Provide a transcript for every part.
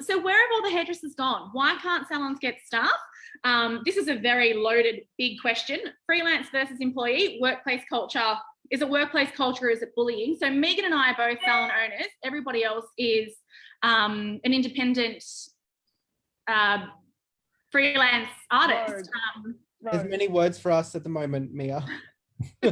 So where have all the hairdressers gone? Why can't salons get staff? This is a very loaded, big question. Freelance versus employee, workplace culture. Is it workplace culture or is it bullying? So Megan and I are both salon owners. Everybody else is an independent freelance artist. There's many words for us at the moment, Mia. Where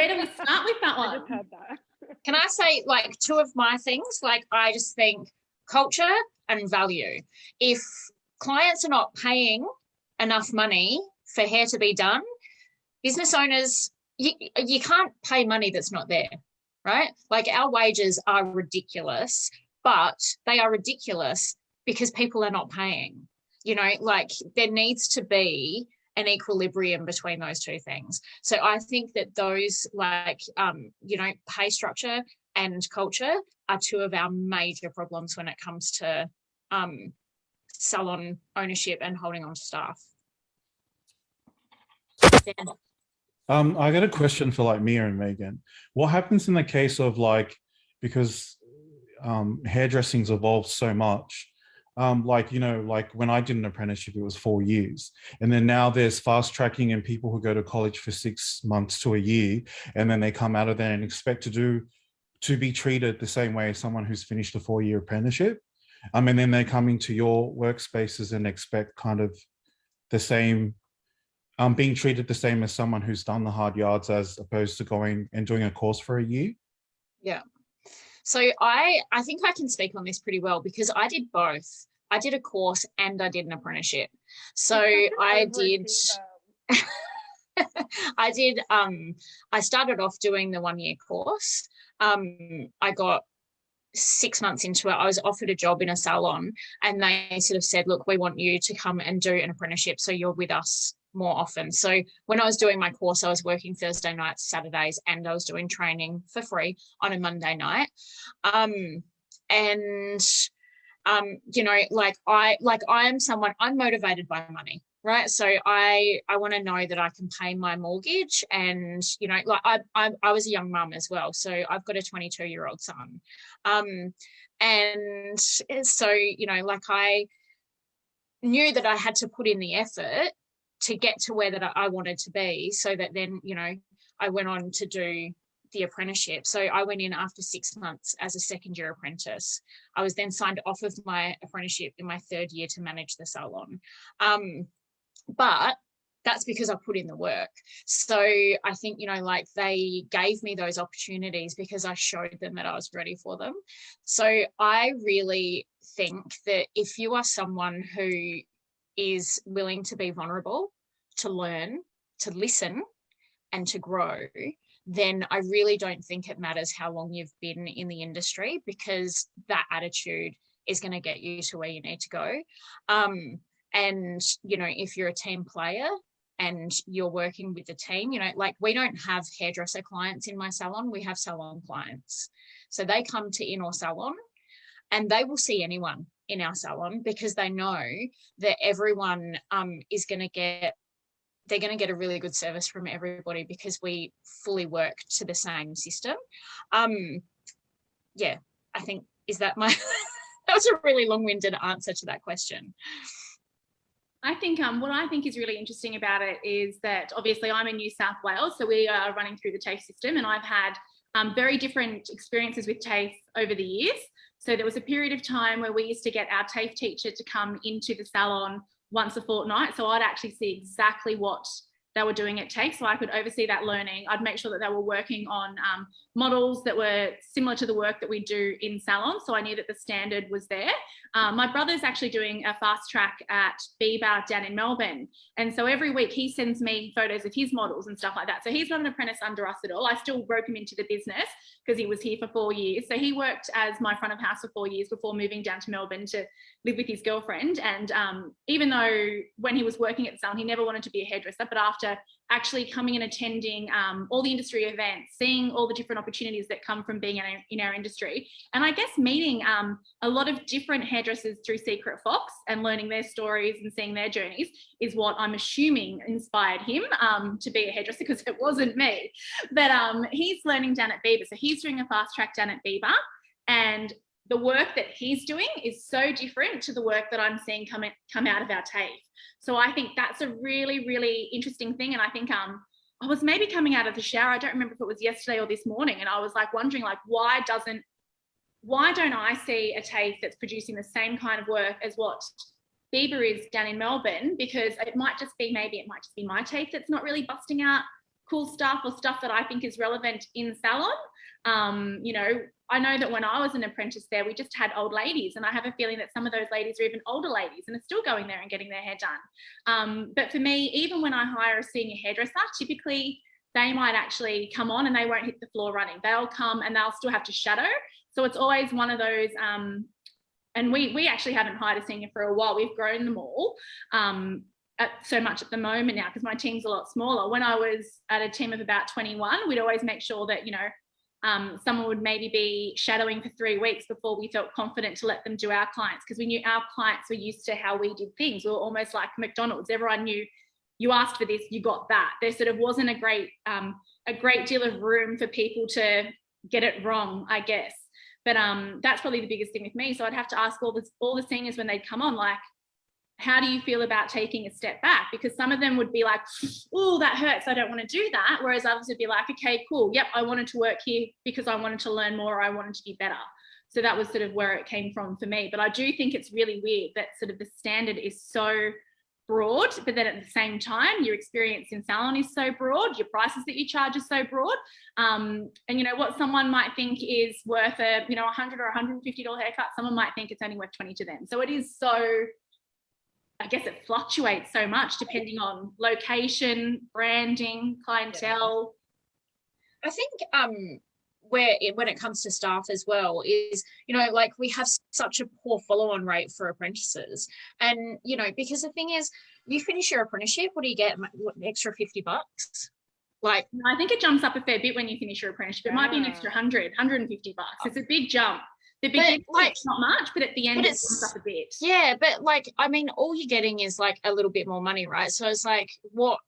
do we start with that one? I just had that. Can I say, like, two of my things? Like, I just think culture and value. If clients are not paying enough money for hair to be done, business owners, you can't pay money that's not there, right? Like, our wages are ridiculous, but they are ridiculous because people are not paying. You know, like, there needs to be an equilibrium between those two things. So I think that those, like, you know, pay structure and culture are two of our major problems when it comes to salon ownership and holding on to staff. Yeah. I got a question for like Mia and Megan. What happens in the case of, like, because hairdressing's evolved so much, like, you know, like when I did an apprenticeship, it was 4 years. And then now there's fast tracking and people who go to college for 6 months to a year, and then they come out of there and expect to be treated the same way as someone who's finished a 4-year apprenticeship. And then they come into your workspaces and expect kind of the same, being treated the same as someone who's done the hard yards, as opposed to going and doing a course for a year. Yeah. So I think I can speak on this pretty well because I did both. I did a course and I did an apprenticeship. So I started off doing the 1-year course. I got 6 months into it. I was offered a job in a salon and they sort of said, look, we want you to come and do an apprenticeship so you're with us more often. So when I was doing my course, I was working Thursday nights, Saturdays, and I was doing training for free on a Monday night. You know, like I am someone, I'm motivated by money, right? So I want to know that I can pay my mortgage, and, you know, like I was a young mum as well. So I've got a 22-year-old son. And so, you know, like I knew that I had to put in the effort to get to where that I wanted to be, so that then, you know, I went on to do the apprenticeship. So I went in after 6 months as a second-year apprentice. I was then signed off of my apprenticeship in my 3rd year to manage the salon. But that's because I put in the work. So I think, you know, like they gave me those opportunities because I showed them that I was ready for them. So I really think that if you are someone who is willing to be vulnerable, to learn, to listen, and to grow, then I really don't think it matters how long you've been in the industry, because that attitude is going to get you to where you need to go. And, you know, if you're a team player and you're working with the team, you know, like we don't have hairdresser clients in my salon, we have salon clients. So they come to in or salon and they will see anyone in our salon because they know that everyone is going to get, they're going to get a really good service from everybody because we fully work to the same system. Yeah, I think, is that my, that was a really long-winded answer to that question. I think what I think is really interesting about it is that obviously I'm in New South Wales, so we are running through the Tafe system, and I've had very different experiences with Tafe over the years. So there was a period of time where we used to get our Tafe teacher to come into the salon once a fortnight. So I'd actually see exactly what they were doing at Tafe, so I could oversee that learning. I'd make sure that they were working on models that were similar to the work that we do in Salon, so I knew that the standard was there. My brother's actually doing a fast track at Bieber down in Melbourne, and so every week he sends me photos of his models and stuff like that. So he's not an apprentice under us at all. I still rope him into the business because he was here for 4 years. So he worked as my front of house for 4 years before moving down to Melbourne to live with his girlfriend. And even though when he was working at Salon, he never wanted to be a hairdresser, but after actually coming and attending all the industry events, seeing all the different opportunities that come from being in our industry, and I guess meeting a lot of different hairdressers through Secret Fox and learning their stories and seeing their journeys is what I'm assuming inspired him to be a hairdresser, because it wasn't me. But he's learning down at Bieber, so he's doing a fast track down at Bieber, and the work that he's doing is so different to the work that I'm seeing come out of our Tafe. So I think that's a really, really interesting thing. And I think I was maybe coming out of the shower, I don't remember if it was yesterday or this morning, and I was like wondering, like, why don't I see a Tafe that's producing the same kind of work as what Bieber is down in Melbourne? Because it might just be my Tafe that's not really busting out cool stuff or stuff that I think is relevant in Salon. You know, I know that when I was an apprentice there, we just had old ladies, and I have a feeling that some of those ladies are even older ladies and are still going there and getting their hair done. But for me, even when I hire a senior hairdresser, typically they might actually come on and they won't hit the floor running. They'll come and they'll still have to shadow. So it's always one of those, and we actually haven't hired a senior for a while. We've grown them all so much at the moment now because my team's a lot smaller. When I was at a team of about 21, we'd always make sure that, you know, someone would maybe be shadowing for 3 weeks before we felt confident to let them do our clients, because we knew our clients were used to how we did things. We were almost like McDonald's. Everyone knew you asked for this, you got that. There sort of wasn't a great deal of room for people to get it wrong, I guess. But that's probably the biggest thing with me. So I'd have to ask all the seniors when they'd come on, like, how do you feel about taking a step back? Because some of them would be like, oh, that hurts, I don't want to do that. Whereas others would be like, okay, cool. Yep, I wanted to work here because I wanted to learn more, or I wanted to be better. So that was sort of where it came from for me. But I do think it's really weird that sort of the standard is so broad, but then at the same time, your experience in Salon is so broad, your prices that you charge are so broad. And you know, what someone might think is worth a, you know, $100 or $150 haircut, someone might think it's only worth 20 to them. So it is so, I guess it fluctuates so much depending on location, branding, clientele. I think when it comes to staff as well is, you know, like we have such a poor follow-on rate for apprentices. And, you know, because the thing is, you finish your apprenticeship, what do you get? What, an extra $50? Like, I think it jumps up a fair bit when you finish your apprenticeship. It might be an extra $150. It's a big jump. The beginning, like, it's not much, but at the end, it jumps up a bit. Yeah, but like, I mean, all you're getting is like a little bit more money, right? So it's like, what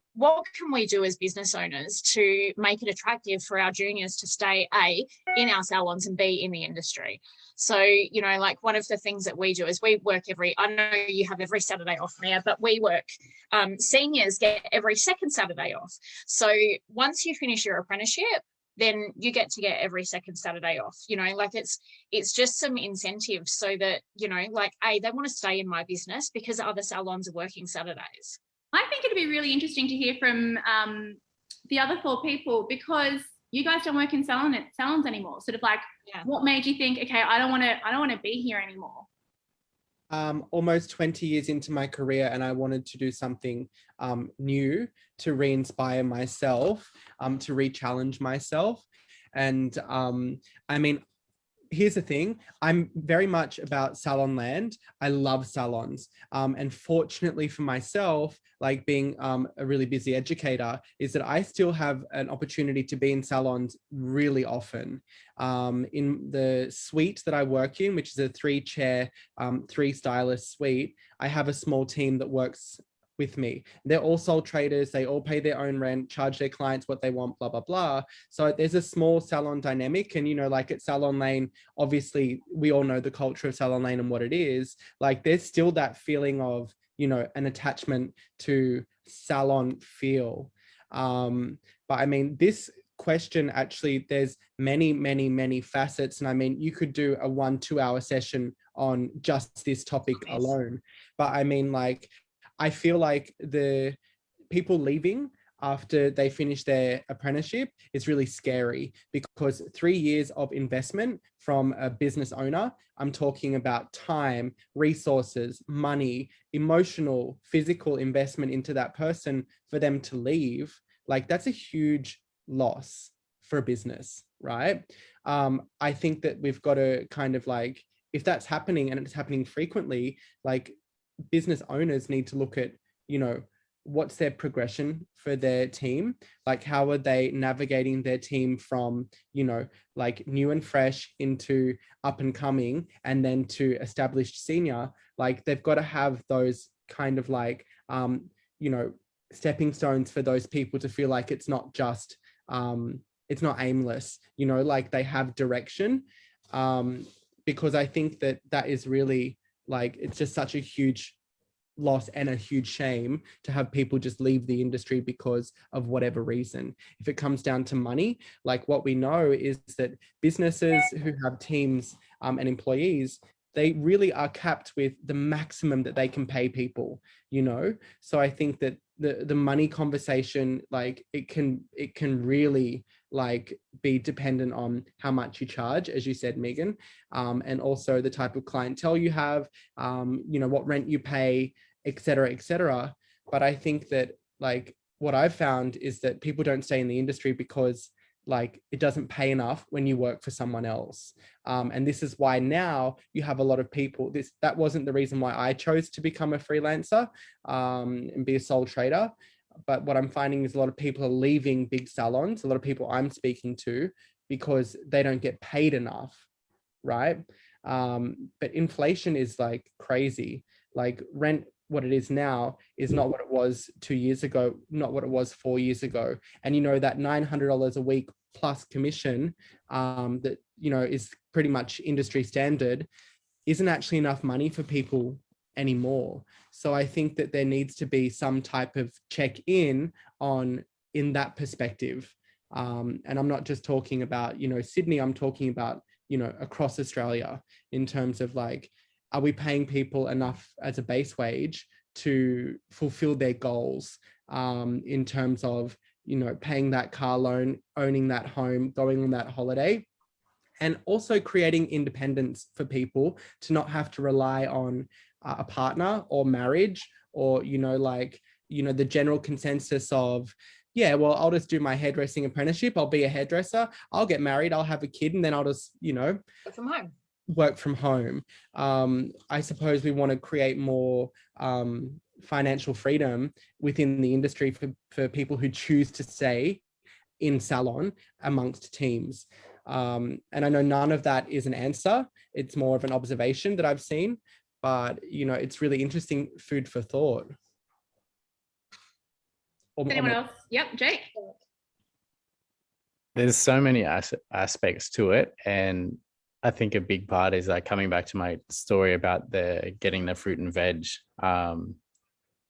can we do as business owners to make it attractive for our juniors to stay, A, in our salons, and B, in the industry? So, you know, like one of the things that we do is we work I know you have every Saturday off now, but we work, seniors get every second Saturday off. So once you finish your apprenticeship, then you get every second Saturday off. You know, like it's just some incentives so that, you know, like, A, they want to stay in my business because other salons are working Saturdays. I think it'd be really interesting to hear from the other 4 people, because you guys don't work in salons anymore. Sort of like, what made you think, okay, I don't want to be here anymore? Almost 20 years into my career, and I wanted to do something new to re-inspire myself, to re-challenge myself. And I mean, here's the thing, I'm very much about salon land. I love salons. And fortunately for myself, like being a really busy educator, is that I still have an opportunity to be in salons really often. In the suite that I work in, which is a 3-chair, 3-stylist suite, I have a small team that works with me. They're all sole traders. They all pay their own rent, charge their clients what they want, blah, blah, blah. So there's a small salon dynamic. And, you know, like at Salon Lane, obviously we all know the culture of Salon Lane and what it is. Like there's still that feeling of, you know, an attachment to salon feel. But I mean, this question, actually, there's many facets. And I mean, you could do a 1-2 hour session on just this topic alone. But I mean, like, I feel like the people leaving after they finish their apprenticeship is really scary, because 3 years of investment from a business owner, I'm talking about time, resources, money, emotional, physical investment into that person, for them to leave, like that's a huge loss for a business, right? I think that we've got to kind of like, if that's happening and it's happening frequently, like business owners need to look at, you know, what's their progression for their team? Like, how are they navigating their team from, you know, like new and fresh into up and coming, and then to established senior? Like, they've got to have those kind of like, you know, stepping stones for those people to feel like it's not just, it's not aimless, you know, like they have direction. because I think that that is really like, it's just such a huge loss and a huge shame to have people just leave the industry because of whatever reason. If it comes down to money, like what we know is that businesses who have teams and employees, they really are capped with the maximum that they can pay people, you know? So I think that the money conversation, like it can really like be dependent on how much you charge, as you said, Megan, and also the type of clientele you have, you know, what rent you pay, et cetera, et cetera. But I think that like what I've found is that people don't stay in the industry because like it doesn't pay enough when you work for someone else. And this is why now you have a lot of people, that wasn't the reason why I chose to become a freelancer and be a sole trader. But what I'm finding is a lot of people are leaving big salons, a lot of people I'm speaking to, because they don't get paid enough, right? But inflation is like crazy. Like rent, what it is now is not what it was 2 years ago, not what it was 4 years ago. And you know that $900 a week plus commission that, you know, is pretty much industry standard isn't actually enough money for people anymore. So I think that there needs to be some type of check-in on in that perspective. And I'm not just talking about, you know, Sydney, I'm talking about, you know, across Australia in terms of like, are we paying people enough as a base wage to fulfill their goals in terms of, you know, paying that car loan, owning that home, going on that holiday, and also creating independence for people to not have to rely on a partner or marriage or, you know, like, you know, the general consensus of, yeah, well, I'll just do my hairdressing apprenticeship. I'll be a hairdresser. I'll get married. I'll have a kid. And then I'll just, you know, work from home. I suppose we want to create more financial freedom within the industry for people who choose to stay in salon amongst teams. And I know none of that is an answer. It's more of an observation that I've seen, but, you know, it's really interesting food for thought. Anyone else? Yep, Jake. There's so many aspects to it, and I think a big part is like coming back to my story about getting the fruit and veg.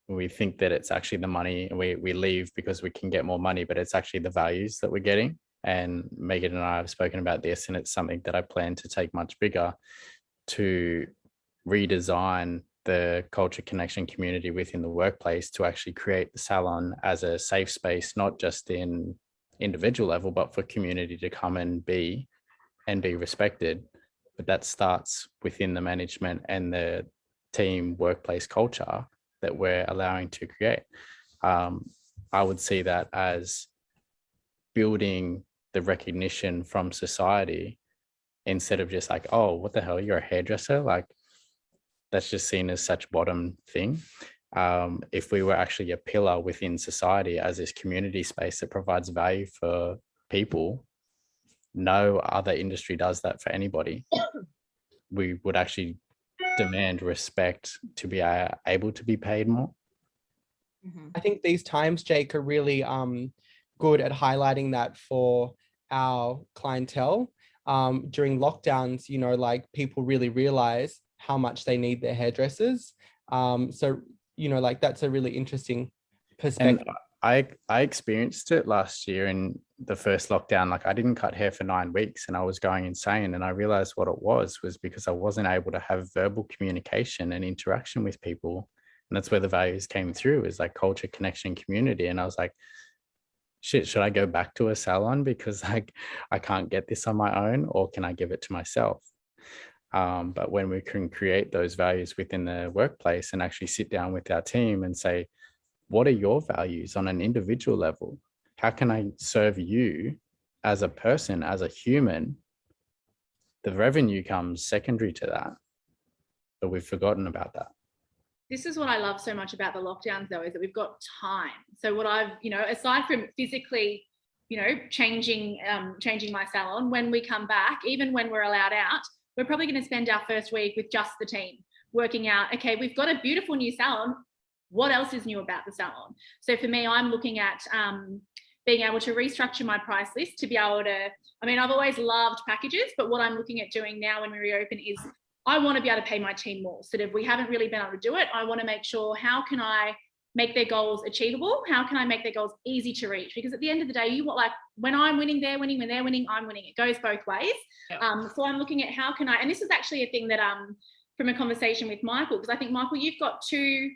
We think that it's actually the money, and we leave because we can get more money, but it's actually the values that we're getting. And Megan and I have spoken about this, and it's something that I plan to take much bigger, to redesign the culture, connection, community within the workplace to actually create the salon as a safe space, not just in individual level, but for community to come and be respected. But that starts within the management and the team workplace culture that we're allowing to create. I would see that as building the recognition from society instead of just like, oh, what the hell, you're a hairdresser? Like, that's just seen as such bottom thing. If we were actually a pillar within society as this community space that provides value for people, no other industry does that for anybody. We would actually demand respect to be able to be paid more. I think these times, Jake, are really good at highlighting that for our clientele. During lockdowns, you know, like people really realize how much they need their hairdressers. So, you know, like that's a really interesting perspective. And I experienced it last year in the first lockdown. Like I didn't cut hair for 9 weeks and I was going insane. And I realized what it was because I wasn't able to have verbal communication and interaction with people. And that's where the values came through, is like culture, connection, community. And I was like, shit, should I go back to a salon because like I can't get this on my own, or can I give it to myself? But when we can create those values within the workplace and actually sit down with our team and say, what are your values on an individual level? How can I serve you as a person, as a human? The revenue comes secondary to that, but we've forgotten about that. This is what I love so much about the lockdowns, though, is that we've got time. So what I've, you know, aside from physically, you know, changing my salon, when we come back, even when we're allowed out, we're probably going to spend our first week with just the team working out, okay, we've got a beautiful new salon. What else is new about the salon? So for me, I'm looking at, being able to restructure my price list to be able to, I mean, I've always loved packages, but what I'm looking at doing now when we reopen is I want to be able to pay my team more. Sort of, we haven't really been able to do it. I want to make sure, how can I make their goals achievable? How can I make their goals easy to reach? Because at the end of the day, you want, like, when I'm winning, they're winning. When they're winning, I'm winning. It goes both ways. Yeah. So I'm looking at how can I, and this is actually a thing that from a conversation with Michael, because I think, Michael, you've got two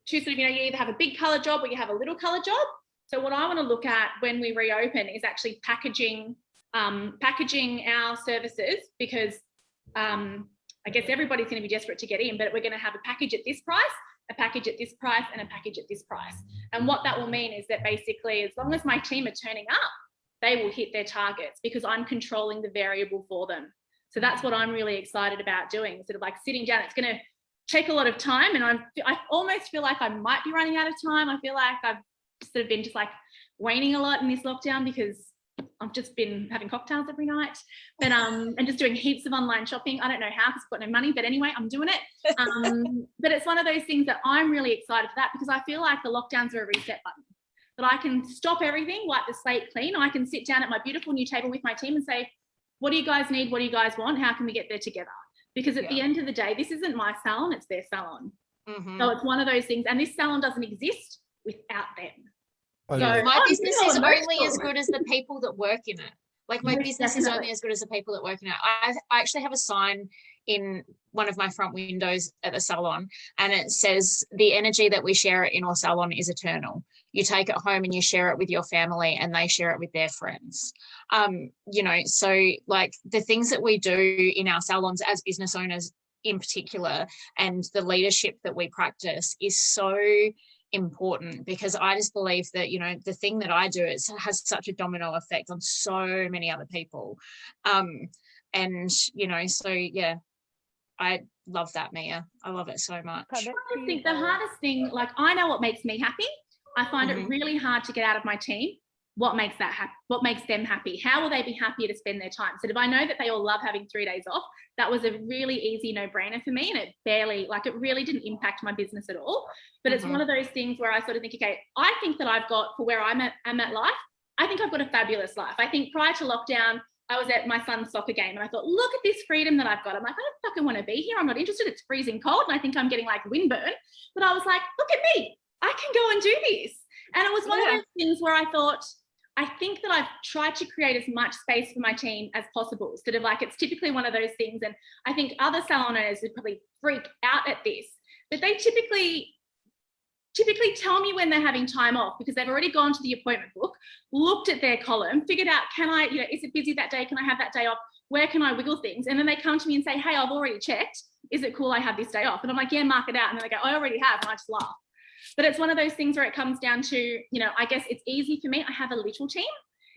sort of, you know, you either have a big colour job or you have a little colour job. So what I want to look at when we reopen is actually packaging our services, because I guess everybody's going to be desperate to get in, but we're going to have a package at this price, a package at this price, and a package at this price. And what that will mean is that basically, as long as my team are turning up, they will hit their targets because I'm controlling the variable for them. So that's what I'm really excited about doing, sort of like sitting down. It's going to take a lot of time, and I almost feel like I might be running out of time. I feel like I've sort of been just like waning a lot in this lockdown because I've just been having cocktails every night, but and just doing heaps of online shopping. I don't know how, because I've got no money, but anyway, I'm doing it. But it's one of those things that I'm really excited for that, because I feel like the lockdowns are a reset button. That I can stop everything, wipe the slate clean. I can sit down at my beautiful new table with my team and say, what do you guys need? What do you guys want? How can we get there together? Because at the end of the day, this isn't my salon, it's their salon. So it's one of those things, and this salon doesn't exist without them. Oh, So yeah. My business is only as emotional. good as the people that work in it. Like, my Yes, business is definitely. only as good as the people that work in it. I actually have a sign in one of my front windows at the salon, and it says, the energy that we share in our salon is eternal. You take it home and you share it with your family, and they share it with their friends. You know, so like the things that we do in our salons as business owners in particular, and the leadership that we practice is so important, because I just believe that, you know, the thing that I do, it has such a domino effect on so many other people. And, you know, so yeah, I love that, Mia. I love it so much. I think the hardest thing, like, I know what makes me happy. I find it really hard to get out of my team what makes them happy. How will they be happier to spend their time? So if I know that they all love having 3 days off, that was a really easy no-brainer for me, and it barely, like, it really didn't impact my business at all. But it's one of those things where I sort of think, okay, I think that I've got, for where I'm at life, I think I've got a fabulous life. I think prior to lockdown, I was at my son's soccer game and I thought, look at this freedom that I've got. I'm like, I don't fucking want to be here. I'm not interested. It's freezing cold and I think I'm getting like windburn. But I was like, look at me. I can go and do this. And it was one of those things where I thought, I think that I've tried to create as much space for my team as possible. Sort of like, it's typically one of those things. And I think other salon owners would probably freak out at this, but they typically tell me when they're having time off, because they've already gone to the appointment book, looked at their column, figured out, can I, you know, is it busy that day? Can I have that day off? Where can I wiggle things? And then they come to me and say, hey, I've already checked. Is it cool I have this day off? And I'm like, yeah, mark it out. And then they go, I already have. And I just laugh. But it's one of those things where it comes down to, you know, I guess it's easy for me. I have a little team.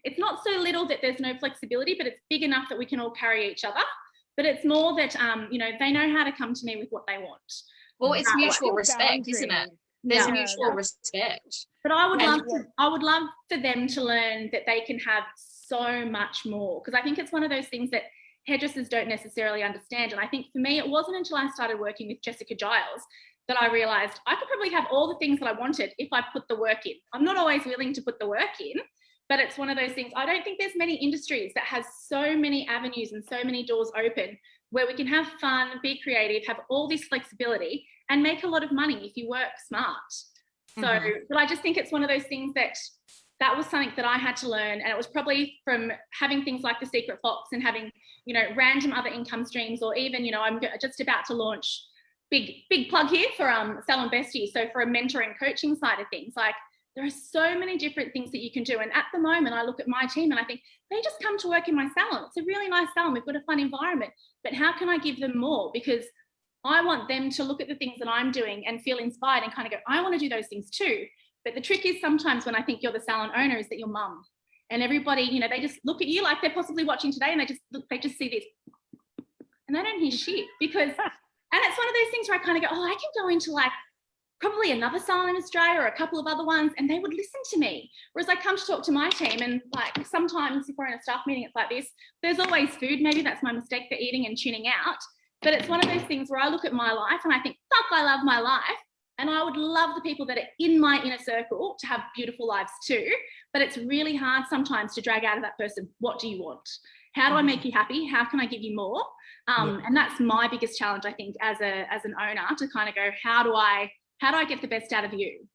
It's not so little that there's no flexibility, but it's big enough that we can all carry each other. But it's more that, you know, they know how to come to me with what they want. Well, it's mutual respect, isn't it? There's mutual respect. But I would love for them to learn that they can have so much more, because I think it's one of those things that hairdressers don't necessarily understand. And I think for me, it wasn't until I started working with Jessica Giles that I realized I could probably have all the things that I wanted if I put the work in. I'm not always willing to put the work in, but it's one of those things. I don't think there's many industries that has so many avenues and so many doors open where we can have fun, be creative, have all this flexibility and make a lot of money if you work smart. So, but I just think it's one of those things that was something that I had to learn. And it was probably from having things like the Secret Fox and having, you know, random other income streams, or even, you know, I'm just about to launch, big plug here for Salon Bestie. So for a mentoring coaching side of things, like there are so many different things that you can do. And at the moment I look at my team and I think they just come to work in my salon. It's a really nice salon. We've got a fun environment, but how can I give them more? Because I want them to look at the things that I'm doing and feel inspired and kind of go, I want to do those things too. But the trick is sometimes when I think you're the salon owner is that you're mum, and everybody, you know, they just look at you like they're possibly watching today and they just see this and they don't hear shit, because, and it's one of those things where I kind of go, oh, I can go into like probably another salon in Australia or a couple of other ones and they would listen to me. Whereas I come to talk to my team and like sometimes if we're in a staff meeting, it's like this, there's always food. Maybe that's my mistake for eating and tuning out. But it's one of those things where I look at my life and I think, fuck, I love my life. And I would love the people that are in my inner circle to have beautiful lives too. But it's really hard sometimes to drag out of that person, what do you want? How do I make you happy? How can I give you more? And that's my biggest challenge, I think, as an owner, to kind of go, how do I get the best out of you?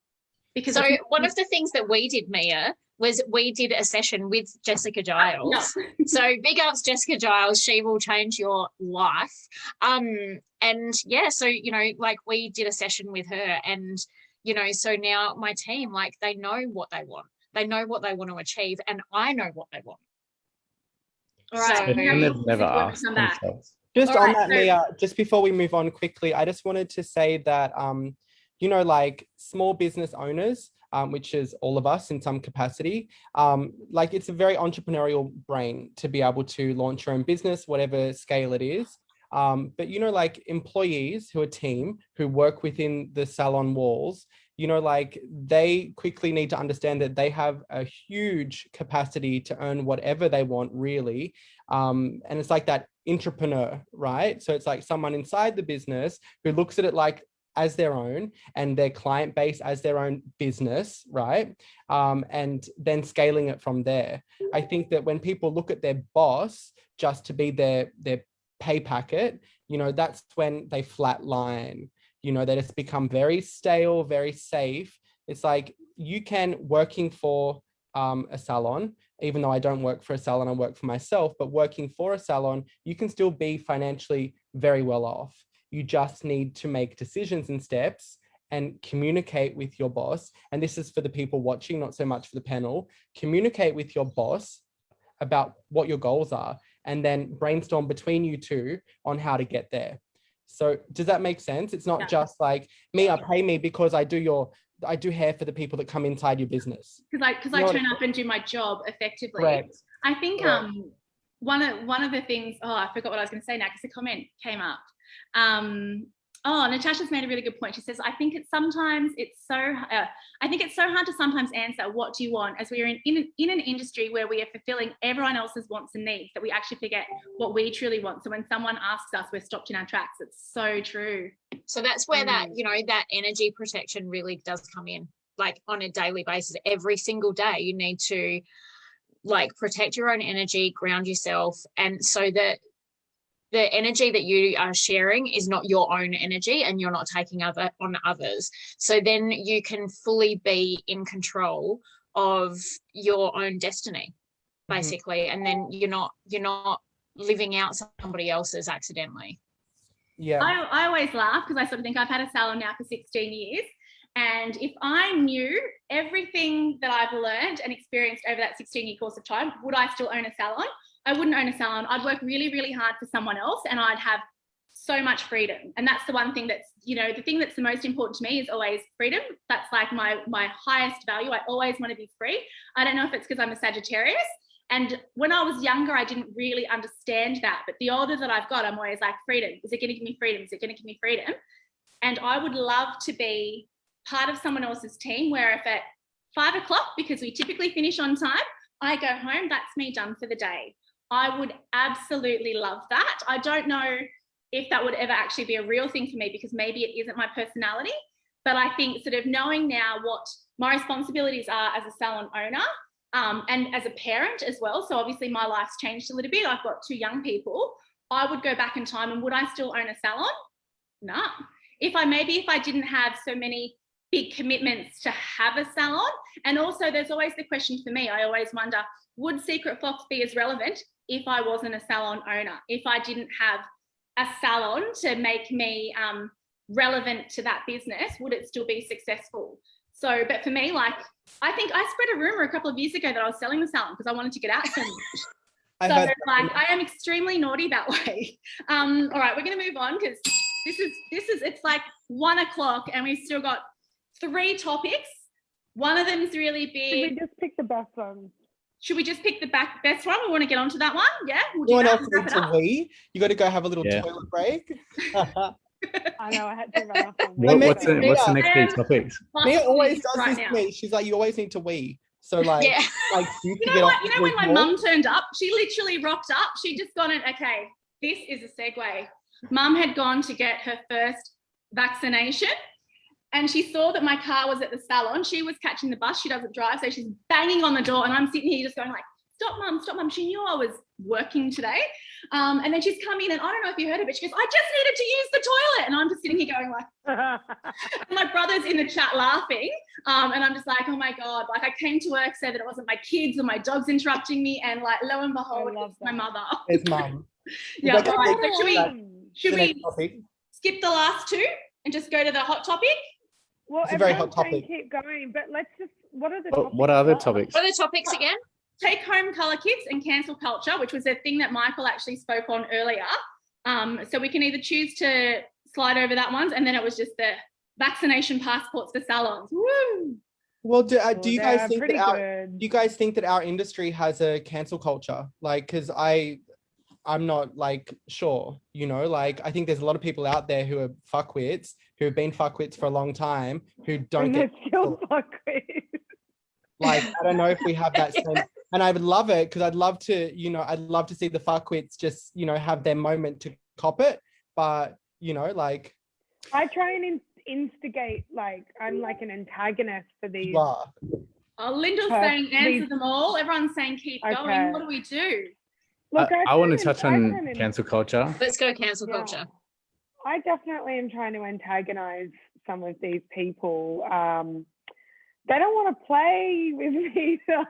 Because so one of the things that we did, Mia, was we did a session with Jessica Giles. So big ups, Jessica Giles. She will change your life. And yeah, so, you know, like we did a session with her, and, you know, so now my team, like, they know what they want. They know what they want to achieve, and I know what they want. All right. So they've never asked themselves. Just on that, Mia, just before we move on quickly, I just wanted to say that, you know, like small business owners, which is all of us in some capacity, like it's a very entrepreneurial brain to be able to launch your own business, whatever scale it is. But, you know, like employees who are team, who work within the salon walls, you know, like they quickly need to understand that they have a huge capacity to earn whatever they want, really. And it's like that entrepreneur, right? So it's like someone inside the business who looks at it like as their own, and their client base as their own business, right? And then scaling it from there. I think that when people look at their boss just to be their pay packet, you know, that's when they flatline. You know, they just become very stale, very safe. It's like you can, working for a salon, even though I don't work for a salon, I work for myself, but working for a salon, you can still be financially very well off. You just need to make decisions and steps and communicate with your boss. And this is for the people watching, not so much for the panel. Communicate with your boss about what your goals are, and then brainstorm between you two on how to get there. So does that make sense? It's not just like, Mia, pay me because I do hair for the people that come inside your business. Because I turn up and do my job effectively. Correct. I think one of the things, I forgot what I was going to say now because the comment came up. Natasha's made a really good point. She says, I think it's so hard to sometimes answer what do you want, as we are in an industry where we are fulfilling everyone else's wants and needs, that we actually forget what we truly want. So when someone asks us, we're stopped in our tracks. It's so true. So that's where that, you know, that energy protection really does come in, like on a daily basis. Every single day you need to like protect your own energy, ground yourself, and so that the energy that you are sharing is not your own energy, and you're not taking on others. So then you can fully be in control of your own destiny, basically. And then you're not living out somebody else's accidentally. Yeah. I always laugh because I sort of think I've had a salon now for 16 years. And if I knew everything that I've learned and experienced over that 16-year course of time, would I still own a salon? I wouldn't own a salon. I'd work really, really hard for someone else, and I'd have so much freedom. And that's the one thing that's, you know, the thing that's the most important to me is always freedom. That's like my highest value. I always want to be free. I don't know if it's because I'm a Sagittarius. And when I was younger, I didn't really understand that. But the older that I've got, I'm always like, freedom. Is it going to give me freedom? Is it going to give me freedom? And I would love to be part of someone else's team where if at 5 o'clock, because we typically finish on time, I go home, that's me done for the day. I would absolutely love that. I don't know if that would ever actually be a real thing for me, because maybe it isn't my personality, but I think sort of knowing now what my responsibilities are as a salon owner, and as a parent as well. So obviously my life's changed a little bit. I've got 2 young people. I would go back in time, and would I still own a salon? No. If I didn't have so many big commitments to have a salon. And also there's always the question for me, I always wonder, would Secret Fox be as relevant if I wasn't a salon owner? If I didn't have a salon to make me relevant to that business, would it still be successful? So, but for me, like, I think I spread a rumor a couple of years ago that I was selling the salon because I wanted to get out so much. So like, I am extremely naughty that way. All right, we're going to move on because it's like 1 o'clock and we've still got 3 topics. One of them's really big. Should we just pick the best one? Should we just pick the best one? We want to get onto that one? Yeah. We'll else needs to wee? You got to go have a little toilet break. I know, I had to run off. What's the next big topics? Mia always does this to me. She's like, you always need to wee. So like, you know what? You know when my mum turned up, she literally rocked up. She just gone and, okay, this is a segue. Mum had gone to get her first vaccination. and she saw that my car was at the salon. She was catching the bus. She doesn't drive, so she's banging on the door, and I'm sitting here just going like, stop, mum. She knew I was working today. And then she's come in, and I don't know if you heard it, but she goes, I just needed to use the toilet. And I'm just sitting here going like, and my brother's in the chat laughing. And I'm just like, oh my God, like I came to work, said that it wasn't my kids or my dogs interrupting me. And like, lo and behold, it's my mother. It's mum. Yeah. Like, Right. So should the we next topic. skip the last two and just go to the hot topic? Well, It's a very hot everyone's saying topic. keep going, but let's just, what are the topics? What are other topics? What are the topics again? Take home colour kits and cancel culture, which was a thing that Michael actually spoke on earlier. So we can either choose to slide over that one, and then it was just the vaccination passports for salons. Woo! Well, do you guys think pretty that good. do you guys think that our industry has a cancel culture? Like, because I'm not like sure, you know, like I think there's a lot of people out there who are fuckwits, who have been fuckwits for a long time, who don't And get they're still fuckwits. like, I don't know if we have that same, and I would love it because I'd love to, you know, I'd love to see the fuckwits just, you know, have their moment to cop it. But, you know, like I try and instigate, like I'm like an antagonist for these. you are. Oh, Lyndall's saying answer them all. Everyone's saying keep going. What do we do? Look, I want to touch on cancel culture. Let's go cancel culture. I definitely am trying to antagonize some of these people. They don't want to play with me, though.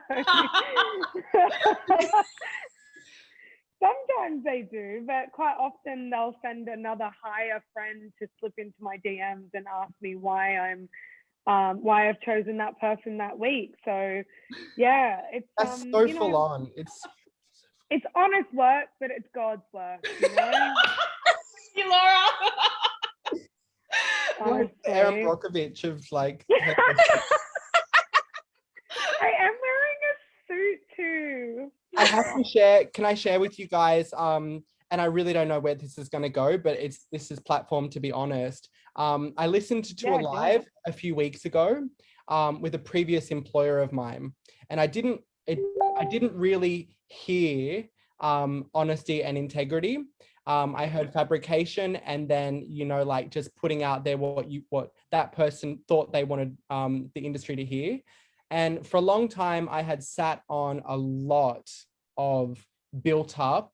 Sometimes they do, but quite often they'll send another higher friend to slip into my DMs and ask me why I've chosen that person that week. So, yeah, it's That's so full on. It's honest work, but it's God's work, you know? You, Laura. Like Aaron Brockovich of like. I am wearing a suit too. I have to share. Can I share with you guys? And I really don't know where this is going to go, but this is platform to be honest. I listened to a live a few weeks ago with a previous employer of mine, and I didn't really hear honesty and integrity. I heard fabrication, and then, you know, like just putting out there what that person thought they wanted the industry to hear. And for a long time, I had sat on a lot of built up,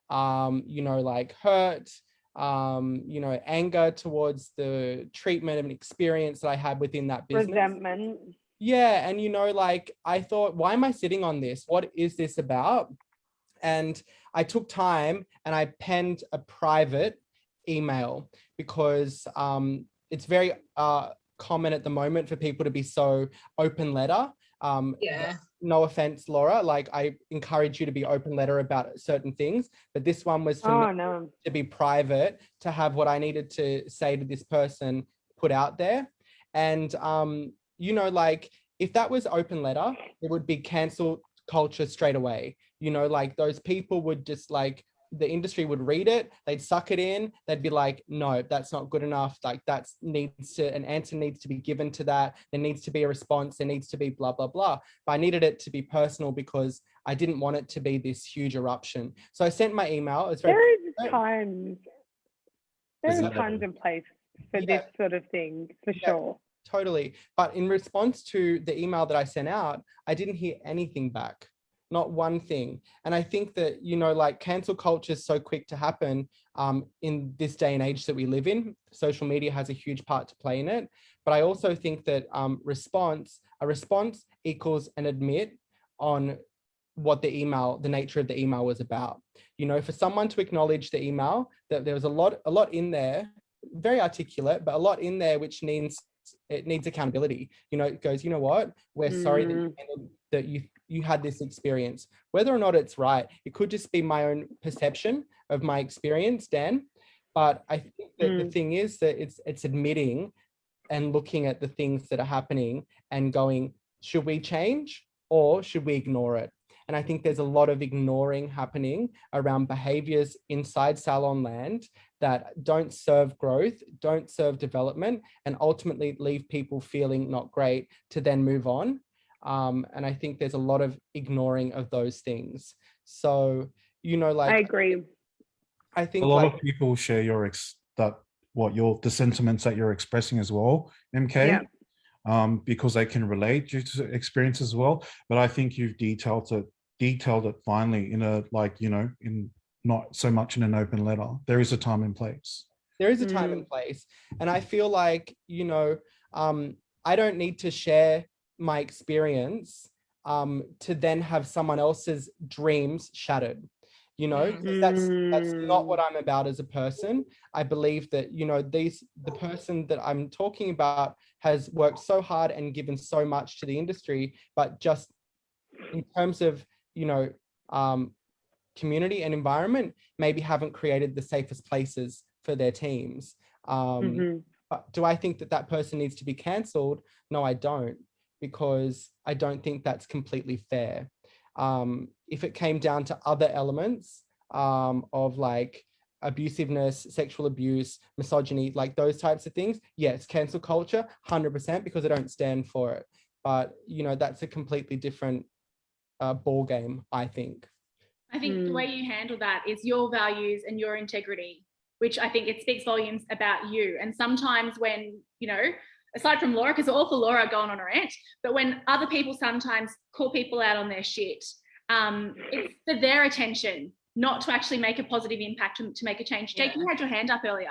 you know, like hurt, you know, anger towards the treatment and experience that I had within that business. Resentment. Yeah. And, you know, like I thought, why am I sitting on this? What is this about? And I took time and I penned a private email because it's very common at the moment for people to be so open letter. No offense, Laura, like I encourage you to be open letter about certain things, but this one was for me to be private, to have what I needed to say to this person put out there. And you know, like if that was open letter, it would be cancel culture straight away. You know, like those people would just like, the industry would read it, they'd suck it in, they'd be like, no, that's not good enough, like an answer needs to be given to that, there needs to be a response, there needs to be blah blah blah. But I needed it to be personal because I didn't want it to be this huge eruption. So I sent my email. It's very there's times and place for this sort of thing, for sure. Totally. But in response to the email that I sent out, I didn't hear anything back. Not one thing. And I think that, you know, like cancel culture is so quick to happen in this day and age that we live in. Social media has a huge part to play in it. But I also think that a response equals an admit on what the nature of the email was about. You know, for someone to acknowledge the email, that there was a lot in there, very articulate, but a lot in there which needs accountability. You know, it goes, you know what, we're sorry that you had this experience. Whether or not it's right, it could just be my own perception of my experience, Dan. But I think that the thing is that it's admitting and looking at the things that are happening and going, should we change or should we ignore it? And I think there's a lot of ignoring happening around behaviors inside salon land that don't serve growth, don't serve development, and ultimately leave people feeling not great to then move on. And I think there's a lot of ignoring of those things. So, you know, like I agree. I think a lot of people share that the sentiments that you're expressing as well, MK. Yeah. Because they can relate due to experience as well. But I think you've detailed it finally in a, like, you know, in not so much in an open letter. There is a time and place. There is a time and place. And I feel like, you know, I don't need to share my experience to then have someone else's dreams shattered. You know, that's not what I'm about as a person. I believe that, you know, the person that I'm talking about has worked so hard and given so much to the industry, but just in terms of, you know, community and environment, maybe haven't created the safest places for their teams. But do I think that that person needs to be cancelled? No, I don't, because I don't think that's completely fair. If it came down to other elements of like abusiveness, sexual abuse, misogyny, like those types of things, yes, cancel culture, 100%, because I don't stand for it. But, you know, that's a completely different ball game, I think. I think the way you handle that is your values and your integrity, which I think it speaks volumes about you. And sometimes when, you know, aside from Laura, because all for Laura going on a rant, but when other people sometimes call people out on their shit, it's for their attention, not to actually make a positive impact, to make a change. Jake, you had your hand up earlier.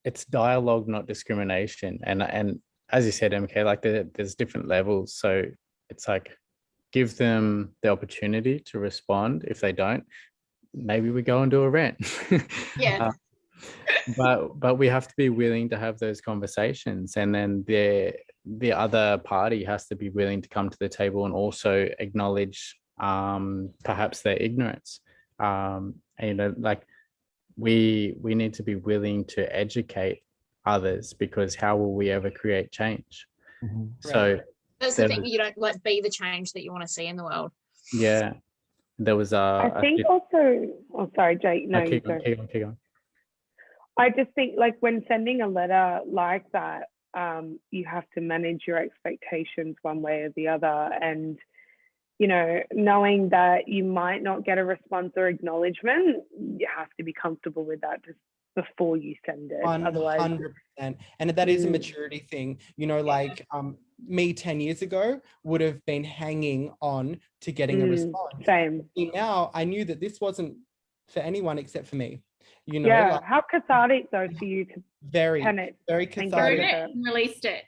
It's dialogue, not discrimination. And as you said, MK, like there's different levels. So it's like, give them the opportunity to respond. If they don't, maybe we go and do a rant. Yeah. But we have to be willing to have those conversations, and then the other party has to be willing to come to the table and also acknowledge perhaps their ignorance. And, you know, like we need to be willing to educate others, because how will we ever create change? So that's the thing, you don't like be the change that you want to see in the world. Yeah, there was I think also, oh sorry Jake, no, keep on. I just think, like, when sending a letter like that, you have to manage your expectations one way or the other, and, you know, knowing that you might not get a response or acknowledgement, you have to be comfortable with that just before you send it. 100%. And that is a maturity thing, you know, like me 10 years ago would have been hanging on to getting a response. Same. Now I knew that this wasn't for anyone except for me. You know, yeah, like, how cathartic though for you to very cathartic. And released it.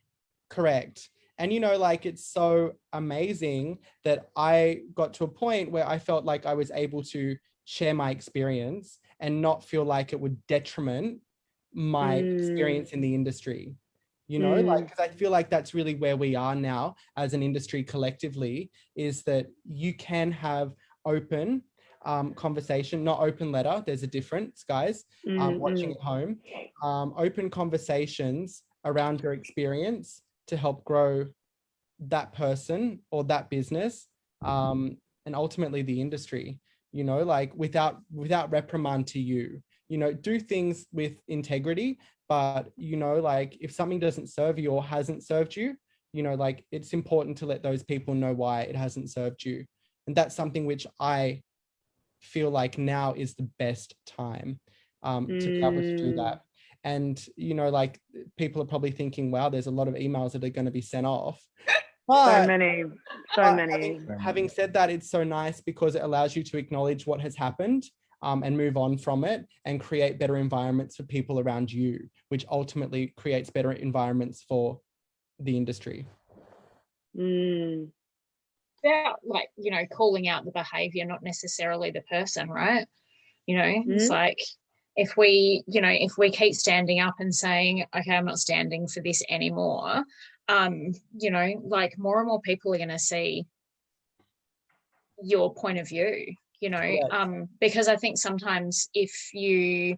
Correct. And, you know, like, it's so amazing that I got to a point where I felt like I was able to share my experience and not feel like it would detriment my experience in the industry. You know, like, because I feel like that's really where we are now as an industry collectively, is that you can have open conversation, not open letter. There's a difference, guys, watching at home. Open conversations around your experience to help grow that person or that business, and ultimately the industry, you know, like without reprimand to you, you know, do things with integrity. But, you know, like, if something doesn't serve you or hasn't served you, you know, like, it's important to let those people know why it hasn't served you. And that's something which I feel like now is the best time to be able to do that. And, you know, like, people are probably thinking, wow, there's a lot of emails that are going to be sent off. But, so many. Having said that, it's so nice because it allows you to acknowledge what has happened and move on from it and create better environments for people around you, which ultimately creates better environments for the industry. About, like, you know, calling out the behavior, not necessarily the person, right? You know, it's like, if we keep standing up and saying, okay, I'm not standing for this anymore, you know, like, more and more people are going to see your point of view, you know, because I think sometimes if you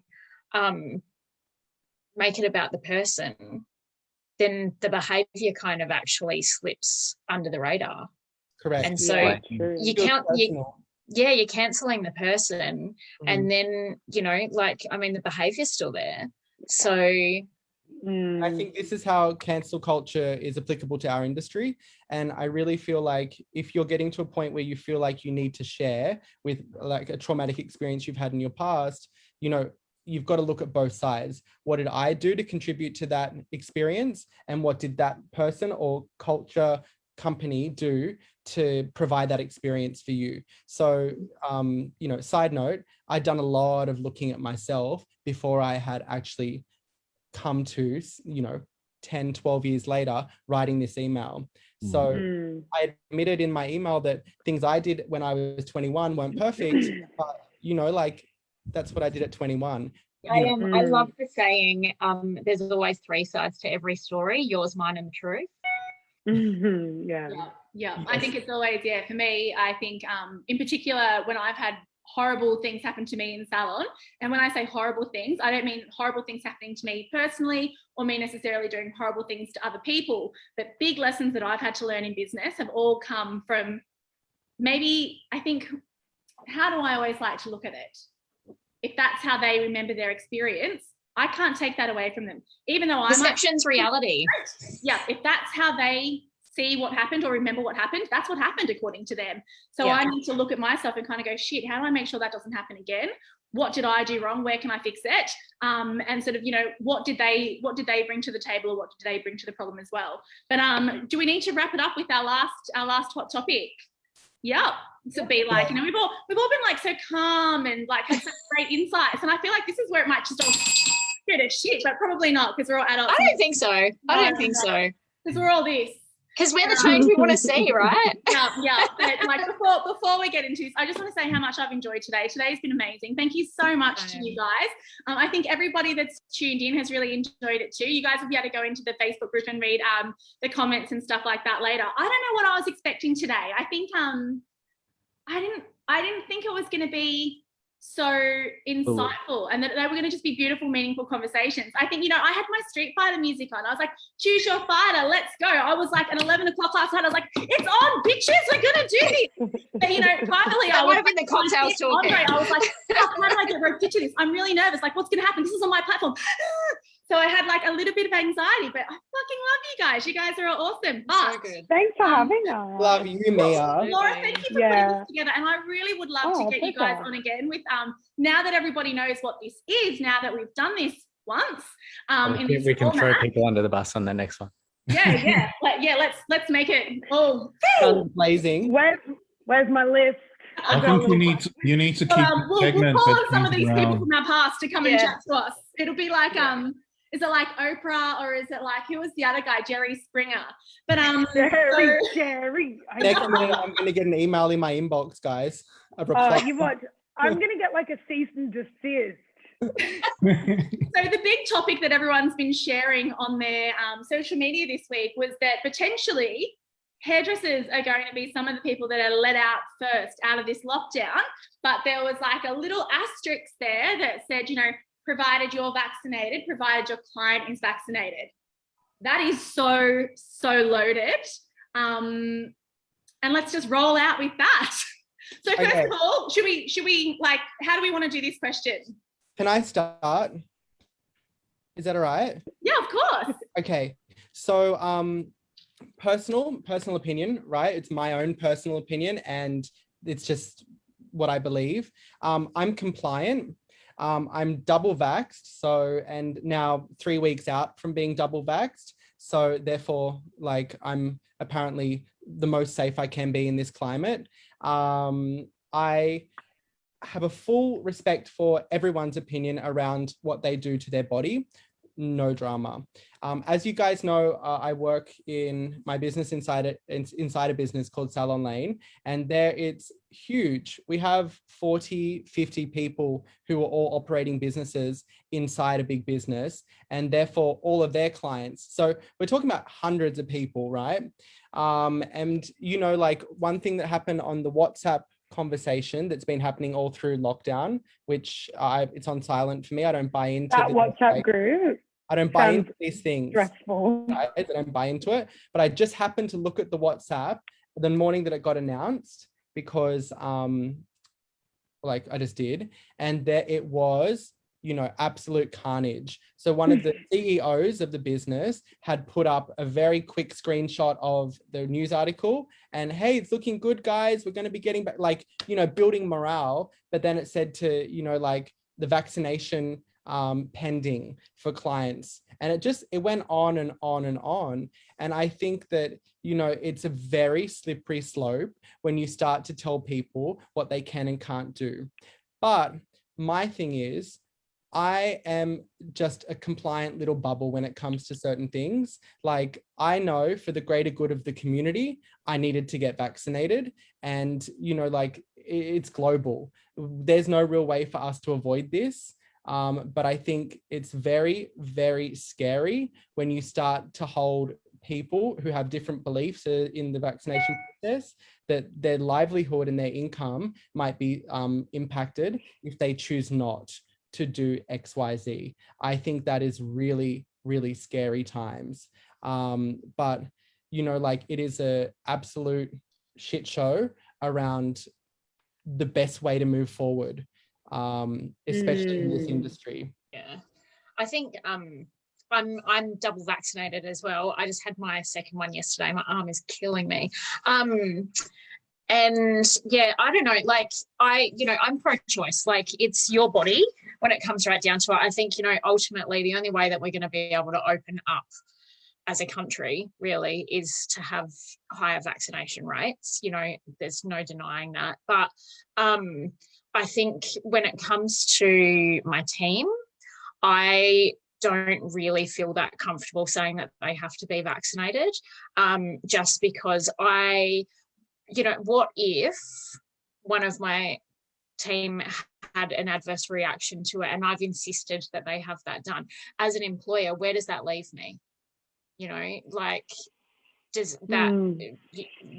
make it about the person, then the behavior kind of actually slips under the radar. Correct. And so you're cancelling the person, and then, you know, like, I mean, the behaviour's still there. So I think this is how cancel culture is applicable to our industry. And I really feel like if you're getting to a point where you feel like you need to share with like a traumatic experience you've had in your past, you know, you've got to look at both sides. What did I do to contribute to that experience? And what did that person or culture company do to provide that experience for you? So, you know, side note, I'd done a lot of looking at myself before I had actually come to, you know, 10, 12 years later, writing this email. So I admitted in my email that things I did when I was 21 weren't perfect, but, you know, like, that's what I did at 21. I love the saying, there's always three sides to every story, yours, mine, and the truth. Yeah. Yes. I think it's always, for me, I think in particular, when I've had horrible things happen to me in Salon, and when I say horrible things, I don't mean horrible things happening to me personally or me necessarily doing horrible things to other people, but big lessons that I've had to learn in business have all come from maybe, I think, how do I always like to look at it? If that's how they remember their experience, I can't take that away from them. Even though Perception's reality. Yeah, if that's how they see what happened or remember what happened, that's what happened according to them. So I need to look at myself and kind of go, shit, how do I make sure that doesn't happen again? What did I do wrong? Where can I fix it? And sort of, you know, what did they bring to the table, or what did they bring to the problem as well? But do we need to wrap it up with our last hot topic? Yeah, to be like, you know, we've all been like so calm and like had such great insights, and I feel like this is where it might just all go to shit, but probably not, because we're all adults. I don't think so. I don't think so. Because we're all this. Because we're the change we want to see, right? Yeah. But like before we get into this, I just want to say how much I've enjoyed today. Today's been amazing. Thank you so much to you guys. I think everybody that's tuned in has really enjoyed it too. You guys will be able to go into the Facebook group and read the comments and stuff like that later. I don't know what I was expecting today. I think I didn't think it was going to be so insightful and that they were going to just be beautiful, meaningful conversations. I think, you know, I had my Street Fighter music on. I was like, choose your fighter, let's go. I was like at 11 o'clock last night, I was like, it's on, bitches, we're going to do this. But, you know, finally I was in the cocktails talking. Andre, I was like, how do I get roped into this? I'm really nervous. Like, what's going to happen? This is on my platform. So I had like a little bit of anxiety, but I fucking love you guys. You guys are all awesome. But, so good. Thanks for having us. Love you, Mia. Laura, thank you for putting this together. And I really would love to get you guys on again with now that everybody knows what this is, now that we've done this once. We can throw people under the bus on the next one. Yeah. Let's make it blazing. Where's my list? I think you need to keep we'll call on some of these people from our past to come and chat to us. It'll be like is it like Oprah, or is it like, who was the other guy, Jerry Springer? But Jerry. Next minute, I'm going to get an email in my inbox, guys. I'm going to get like a cease and desist. So the big topic that everyone's been sharing on their social media this week was that potentially hairdressers are going to be some of the people that are let out first out of this lockdown. But there was like a little asterisk there that said, you know, provided you're vaccinated, provided your client is vaccinated. That is so loaded. And let's just roll out with that. So first of all, should we like, how do we want to do this question? Can I start? Is that all right? Yeah, of course. Okay. So personal opinion, right? It's my own personal opinion, and it's just what I believe. I'm compliant. I'm double vaxxed, so, and now 3 weeks out from being double vaxxed. So therefore, like, I'm apparently the most safe I can be in this climate. I have a full respect for everyone's opinion around what they do to their body. No drama. As you guys know, I work in my business inside a business called Salon, and there it's huge. We have 40, 50 people who are all operating businesses inside a big business, and therefore all of their clients. So we're talking about hundreds of people, right? And you know, like, one thing that happened on the WhatsApp conversation that's been happening all through lockdown, which it's on silent for me. I don't buy into that WhatsApp group. I don't buy into these things. Stressful. Right? I don't buy into it. But I just happened to look at the WhatsApp the morning that it got announced, because like I just did. And there it was, absolute carnage. So one of the CEOs of the business had put up a very quick screenshot of the news article and, hey, it's looking good, guys. We're going to be getting back, building morale. But then it said to, the vaccination pending for clients. And it went on and on and on. And I think that, it's a very slippery slope when you start to tell people what they can and can't do. But my thing is, I am just a compliant little bubble when it comes to certain things. Like, I know for the greater good of the community, I needed to get vaccinated. And, it's global. There's no real way for us to avoid this. But I think it's very, very scary when you start to hold people who have different beliefs in the vaccination process, that their livelihood and their income might be impacted if they choose not to do XYZ. I think that is really, really scary times. But, it is a absolute shit show around the best way to move forward, especially in this industry. Yeah, I think I'm double vaccinated as well. I just had my second one yesterday. My arm is killing me. And yeah, I don't know, I'm pro-choice. It's your body when it comes right down to it. I think, ultimately the only way that we're going to be able to open up as a country really is to have higher vaccination rates. There's no denying that. But I think when it comes to my team, I don't really feel that comfortable saying that they have to be vaccinated, just because what if one of my team had an adverse reaction to it and I've insisted that they have that done? As an employer, where does that leave me? Does that,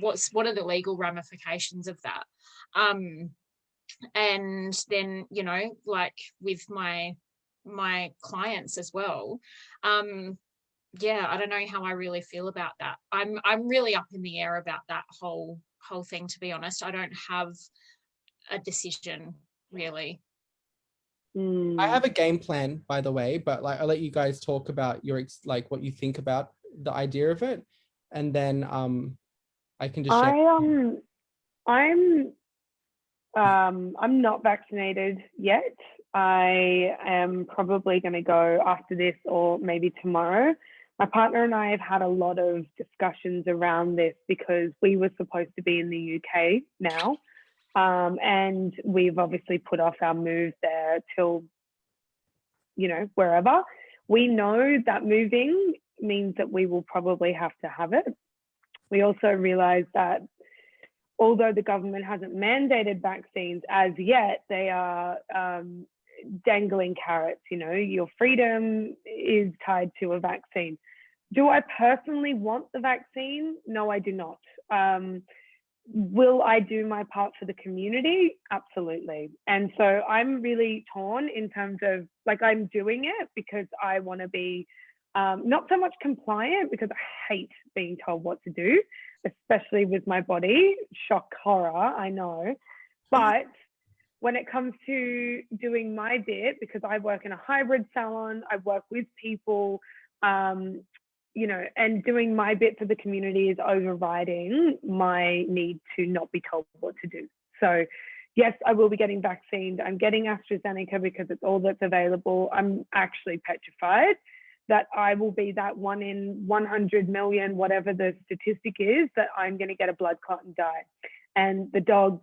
what are the legal ramifications of that? And then, with my clients as well, I don't know how I really feel about that. I'm really up in the air about that whole thing, to be honest. I don't have a decision really. I have a game plan, by the way, but I'll let you guys talk about your what you think about the idea of it, and then I can just share. I'm not vaccinated yet. I am probably going to go after this or maybe tomorrow. My partner and I have had a lot of discussions around this because we were supposed to be in the UK now. And we've obviously put off our move there till, wherever. We know that moving means that we will probably have to have it. We also realize that although the government hasn't mandated vaccines as yet, they are dangling carrots. Your freedom is tied to a vaccine. Do I personally want the vaccine? No, I do not. Will I do my part for the community? Absolutely. And so I'm really torn in terms of, I'm doing it because I want to be not so much compliant, because I hate being told what to do, especially with my body. Shock, horror, I know. But when it comes to doing my bit, because I work in a hybrid salon, I work with people, and doing my bit for the community is overriding my need to not be told what to do. So yes, I will be getting vaccinated. I'm getting AstraZeneca because it's all that's available. I'm actually petrified that I will be that 1 in 100 million, whatever the statistic is, that I'm going to get a blood clot and die. And the dog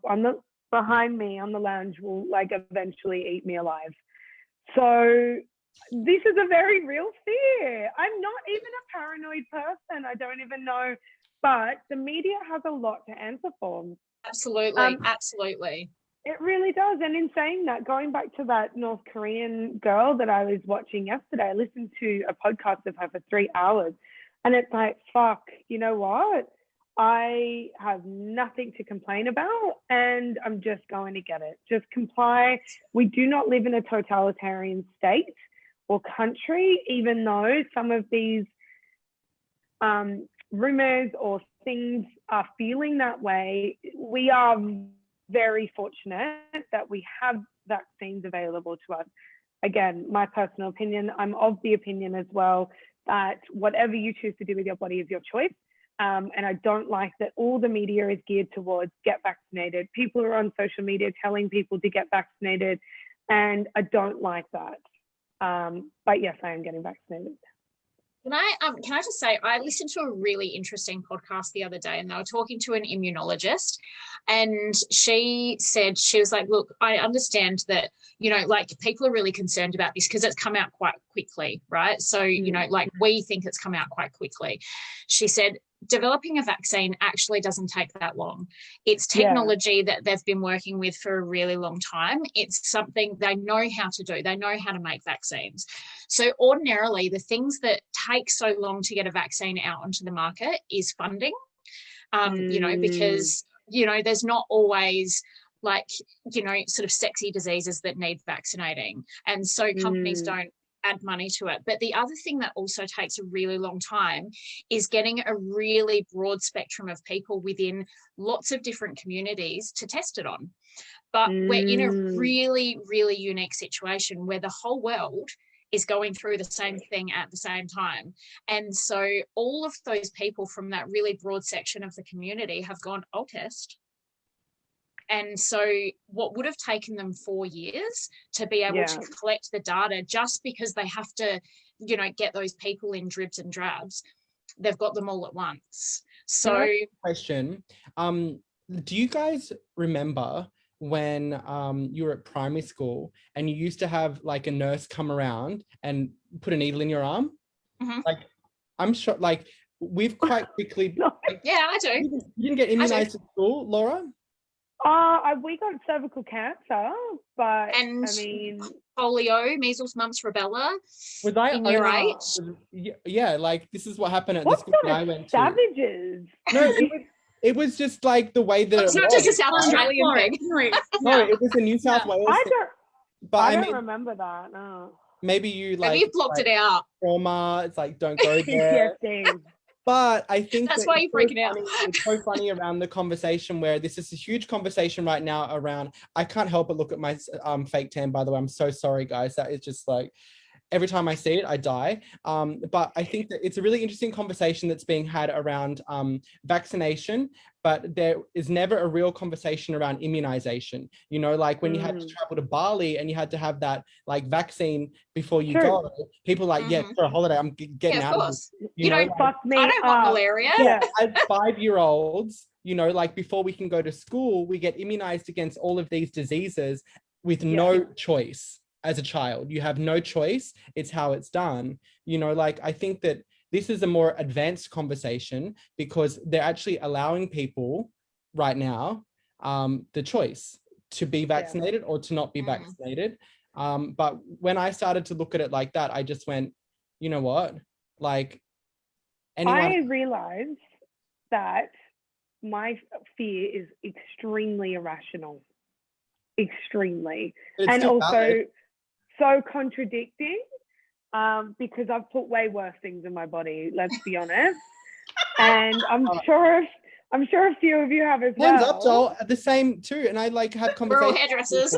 behind me on the lounge will eventually eat me alive. So this is a very real fear. I'm not even a paranoid person. I don't even know, but the media has a lot to answer for. Absolutely, absolutely. It really does. And in saying that, going back to that North Korean girl that I was watching yesterday, I listened to a podcast of her for 3 hours, and it's fuck, you know what? I have nothing to complain about, and I'm just going to get it. Just comply. We do not live in a totalitarian state or country, even though some of these rumors or things are feeling that way. We are very fortunate that we have vaccines available to us. again, my personal opinion, I'm of the opinion as well that whatever you choose to do with your body is your choice. And I don't like that all the media is geared towards get vaccinated. People are on social media telling people to get vaccinated, and I don't like that. But yes, I am getting vaccinated. Can I just say, I listened to a really interesting podcast the other day, and they were talking to an immunologist, and she said, she was like, look, I understand that, you know, like people are really concerned about this because it's come out quite quickly, right? So, you know, like we think it's come out quite quickly. She said, developing a vaccine actually doesn't take that long. It's technology that they've been working with for a really long time. It's something they know how to do. They know how to make vaccines. So ordinarily, the things that take so long to get a vaccine out onto the market is funding, you know, because, you know, there's not always like, you know, sort of sexy diseases that need vaccinating. And so companies don't add money to it. But the other thing that also takes a really long time is getting a really broad spectrum of people within lots of different communities to test it on. But we're in a really, really unique situation where the whole world is going through the same thing at the same time. And so all of those people from that really broad section of the community have gone, I'll test. And so what would have taken them 4 years to be able to collect the data, just because they have to, you know, get those people in dribs and drabs, they've got them all at once. So question, do you guys remember when you were at primary school and you used to have like a nurse come around and put a needle in your arm? Like, I'm sure, like, we've quite quickly like, yeah, I do. You didn't get immunized at school, Laura? We got cervical cancer, but and I mean polio, measles, mumps, rubella. Was I in year 8? Yeah, like this is what happened at what the school sort that I of went to. savages? No, it was just like the way that It's it not was. just a South Australian thing. No, it was a New South Wales thing. But I don't mean, remember that. No. maybe you like. Maybe you blocked it out. Trauma. It's like don't go there. PTSD. But I think that's why you're freaking out. It's so funny around the conversation where this is a huge conversation right now around. I can't help but look at my fake tan. By the way, I'm so sorry, guys. That is just like. Every time I see it, I die. But I think that it's a really interesting conversation that's being had around vaccination, but there is never a real conversation around immunization. You know, like when you had to travel to Bali and you had to have that like vaccine before you go, people like, yeah, for a holiday, I'm getting out of this. You don't like, fuck me. I don't want malaria. Yeah, as 5-year-olds, you know, like before we can go to school, we get immunized against all of these diseases with no choice. As a child, you have no choice. It's how it's done. You know, like I think that this is a more advanced conversation because they're actually allowing people right now the choice to be vaccinated or to not be vaccinated. But when I started to look at it like that, I just went, you know what? Like I realized that my fear is extremely irrational. Extremely. And also valid. So contradicting because I've put way worse things in my body, let's be honest. And I'm sure a few of you have as well. Hands up, Joel, the same too. And I like have conversations. We're all hairdressers.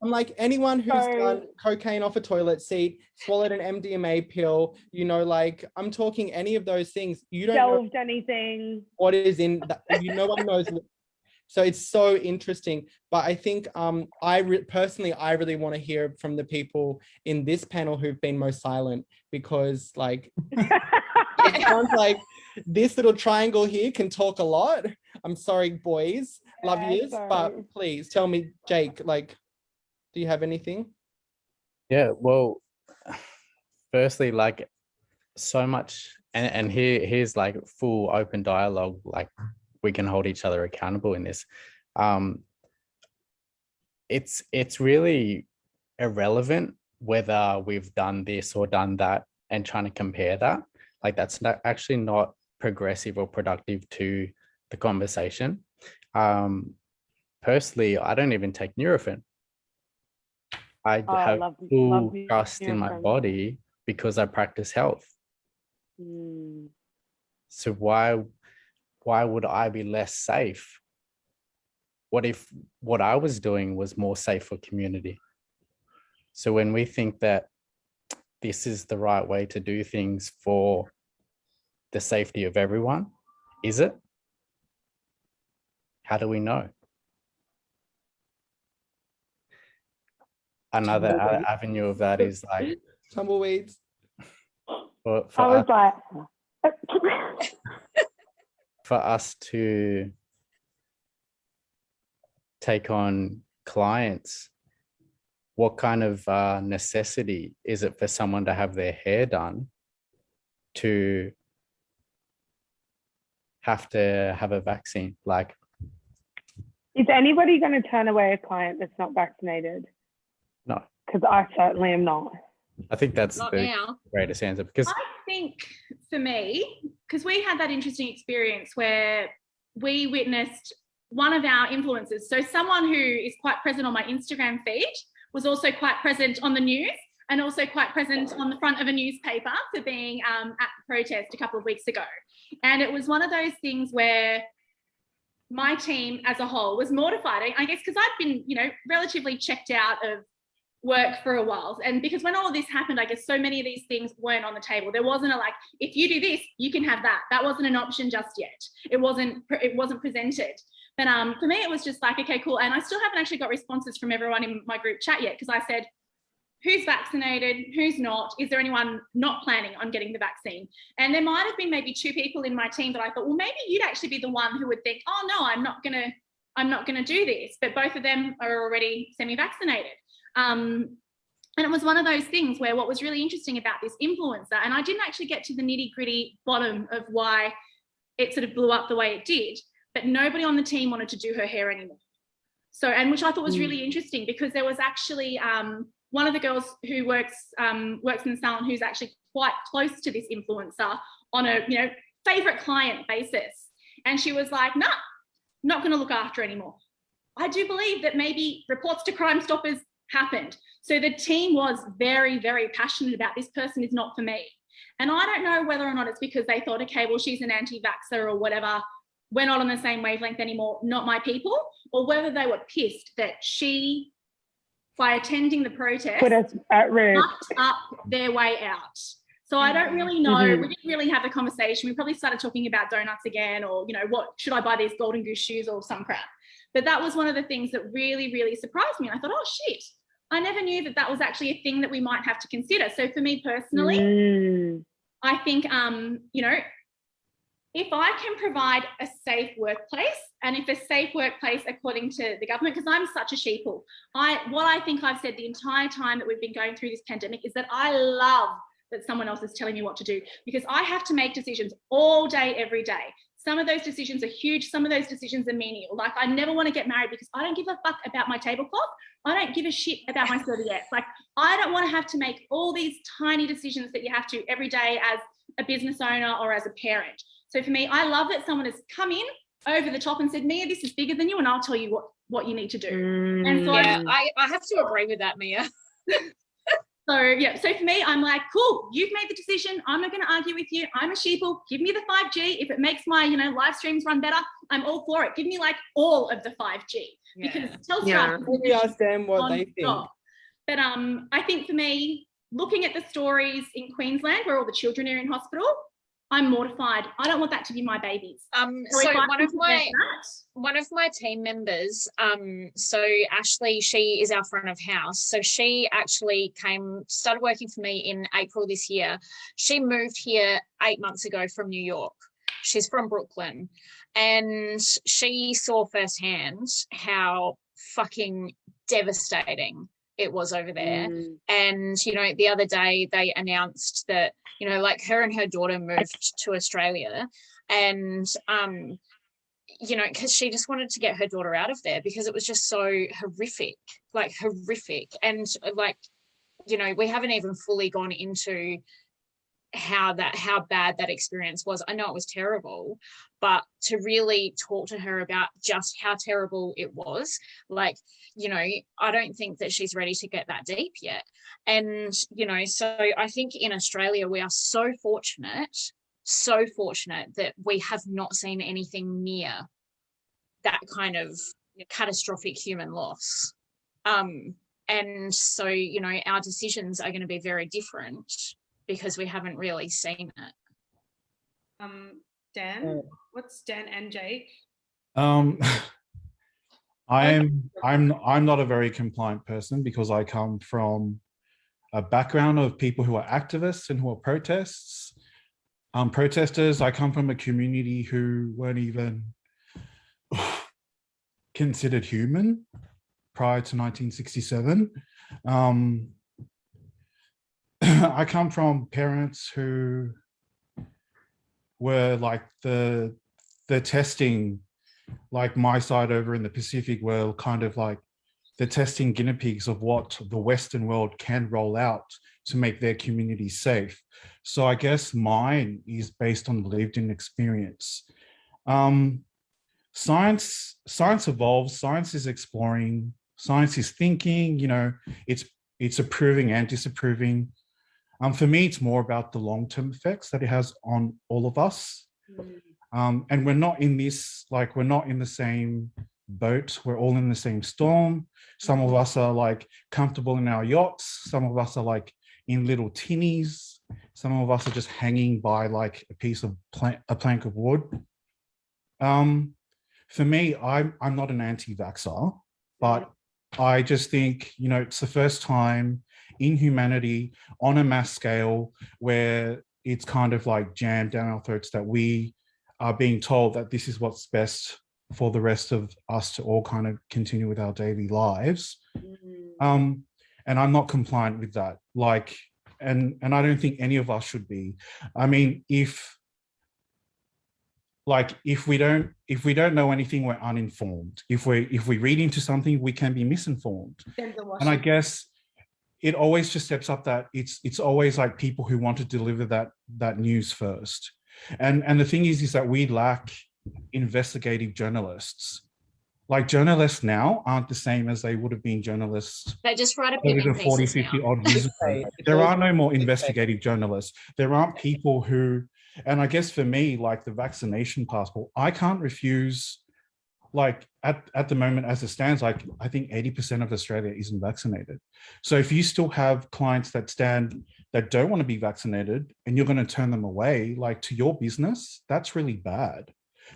I'm like anyone who's done cocaine off a toilet seat, swallowed an MDMA pill, you know, like I'm talking any of those things. You don't know anything. What is in that? You know, one knows. So it's so interesting. But I think personally, I really want to hear from the people in this panel who've been most silent because like, it sounds like this little triangle here can talk a lot. I'm sorry, boys. Love yous. But please tell me, Jake, like, do you have anything? Yeah, well, firstly, like so much, and here's like full open dialogue, like we can hold each other accountable in this. It's really irrelevant whether we've done this or done that and trying to compare that. Like that's actually not progressive or productive to the conversation. Personally, I don't even take Nurofen. I have full trust in my body because I practice health. So why would I be less safe? What if what I was doing was more safe for community? So when we think that this is the right way to do things for the safety of everyone, is it? How do we know? Another avenue of that is like tumbleweeds. I was like, for us to take on clients, what kind of necessity is it for someone to have their hair done to have to have a vaccine? Like, is anybody going to turn away a client that's not vaccinated? No. Because I certainly am not. I think that's Not the now. greatest answer, because I think for me, because we had that interesting experience where we witnessed one of our influencers, so someone who is quite present on my Instagram feed, was also quite present on the news and also quite present on the front of a newspaper for being at the protest a couple of weeks ago. And it was one of those things where my team as a whole was mortified, I guess, because I'd been, relatively checked out of work for a while. And because when all of this happened, I guess so many of these things weren't on the table. There wasn't a like, if you do this, you can have that. That wasn't an option just yet. It wasn't presented. But for me, it was just like, okay, cool. And I still haven't actually got responses from everyone in my group chat yet, because I said, who's vaccinated, who's not? Is there anyone not planning on getting the vaccine? And there might have been maybe 2 people in my team that I thought, well, maybe you'd actually be the one who would think, oh no, I'm not gonna do this. But both of them are already semi-vaccinated. And it was one of those things where what was really interesting about this influencer, and I didn't actually get to the nitty-gritty bottom of why it sort of blew up the way it did, but nobody on the team wanted to do her hair anymore. So, and which I thought was really interesting, because there was actually one of the girls who works in the salon who's actually quite close to this influencer on a favorite client basis, and she was like, nah, not going to look after anymore. I do believe that maybe reports to Crime Stoppers happened. So the team was very, very passionate about, this person is not for me. And I don't know whether or not it's because they thought, okay, well, she's an anti-vaxxer or whatever, we're not on the same wavelength anymore, not my people, or whether they were pissed that she, by attending the protest, put us at risk, fucked up their way out. So I don't really know. We didn't really have a conversation. We probably started talking about donuts again, or, what, should I buy these golden goose shoes or some crap? But that was one of the things that really, really surprised me. And I thought, oh shit, I never knew that that was actually a thing that we might have to consider. So for me personally, I think, if I can provide a safe workplace, and if a safe workplace according to the government, because I'm such a sheeple, what I think I've said the entire time that we've been going through this pandemic is that I love that someone else is telling me what to do, because I have to make decisions all day, every day. Some of those decisions are huge. Some of those decisions are menial. Like, I never want to get married because I don't give a fuck about my tablecloth. I don't give a shit about my serviettes. Like, I don't want to have to make all these tiny decisions that you have to every day as a business owner or as a parent. So for me, I love that someone has come in over the top and said, Mia, this is bigger than you, and I'll tell you what you need to do. And so I have to agree with that, Mia. So for me, I'm like, cool, you've made the decision. I'm not going to argue with you. I'm a sheeple. Give me the 5G. If it makes my, live streams run better, I'm all for it. Give me like all of the 5G. Because Telstra, we ask them what they think. But I think for me, looking at the stories in Queensland where all the children are in hospital, I'm mortified. I don't want that to be my babies. So one of my team members, so Ashley, she is our front of house. So she actually started working for me in April this year. She moved here 8 months ago from New York. She's from Brooklyn, and she saw firsthand how fucking devastating it was over there. And the other day they announced that like her and her daughter moved to Australia, and because she just wanted to get her daughter out of there because it was just so horrific. And we haven't even fully gone into how bad that experience was. I know it was terrible, but to really talk to her about just how terrible it was, I don't think that she's ready to get that deep yet. And so I think in Australia we are so fortunate that we have not seen anything near that kind of catastrophic human loss. And so, you know, our decisions are going to be very different because we haven't really seen it. Dan, what's Dan and Jake? I'm not a very compliant person because I come from a background of people who are activists and who are protesters. I come from a community who weren't even considered human prior to 1967. I come from parents who were like the testing, like my side over in the Pacific were kind of like the testing guinea pigs of what the Western world can roll out to make their community safe. So I guess mine is based on lived in experience. Science evolves, science is exploring, science is thinking, you know, it's approving and disapproving. For me, it's more about the long-term effects that it has on all of us. And we're not in this, like, we're not in the same boat. We're all in the same storm. Some of us are like comfortable in our yachts. Some of us are like in little tinnies. Some of us are just hanging by like a piece of a plank of wood. For me, I'm not an anti-vaxxer, but I just think, you know, it's the first time in humanity on a mass scale where it's kind of like jammed down our throats that we are being told that this is what's best for the rest of us to all kind of continue with our daily lives. And I'm not compliant with that. Like, and I don't think any of us should be. I mean, if we don't know anything, we're uninformed. If we read into something, we can be misinformed. And I guess it always just steps up that it's always like people who want to deliver that news first. And the thing is that we lack investigative journalists. Like, journalists now aren't the same as they would have been journalists. They just write opinion 40, pieces 50 now. odd years ago. There are no more investigative journalists. There aren't people who, and I guess for me, like the vaccination passport, I can't refuse, like at the moment as it stands, like I think 80% of Australia isn't vaccinated. So if you still have clients that don't want to be vaccinated and you're going to turn them away, like, to your business, that's really bad,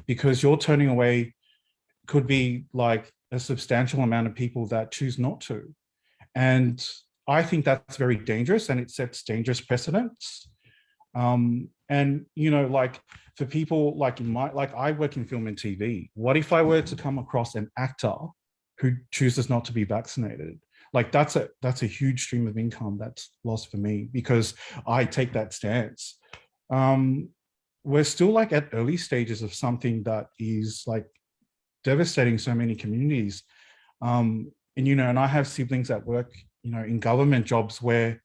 because you're turning away could be like a substantial amount of people that choose not to. And I think that's very dangerous, and it sets dangerous precedents. And, you know, like for people like I work in film and TV. What if I were to come across an actor who chooses not to be vaccinated? Like, that's a huge stream of income that's lost for me because I take that stance. We're still like at early stages of something that is like devastating so many communities. And, you know, and I have siblings that work, you know, in government jobs where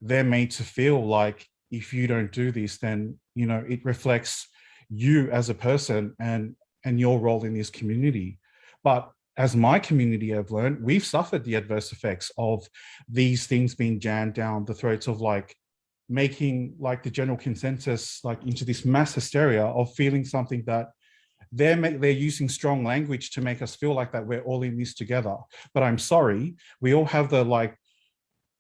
they're made to feel like if you don't do this, then, you know, it reflects you as a person and your role in this community. But as my community have learned, we've suffered the adverse effects of these things being jammed down the throats of like making like the general consensus like into this mass hysteria of feeling something that they're using strong language to make us feel like that we're all in this together. But I'm sorry, we all have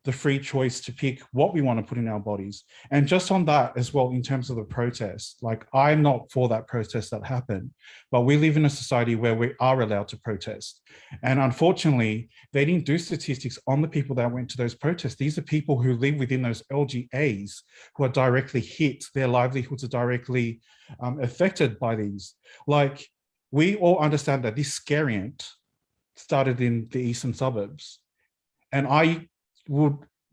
the free choice to pick what we want to put in our bodies. And just on that as well, in terms of the protest, like, I'm not for that protest that happened, but we live in a society where we are allowed to protest. And unfortunately, they didn't do statistics on the people that went to those protests. These are people who live within those LGAs who are directly hit. Their livelihoods are directly affected by these. Like, we all understand that this scariant started in the eastern suburbs. And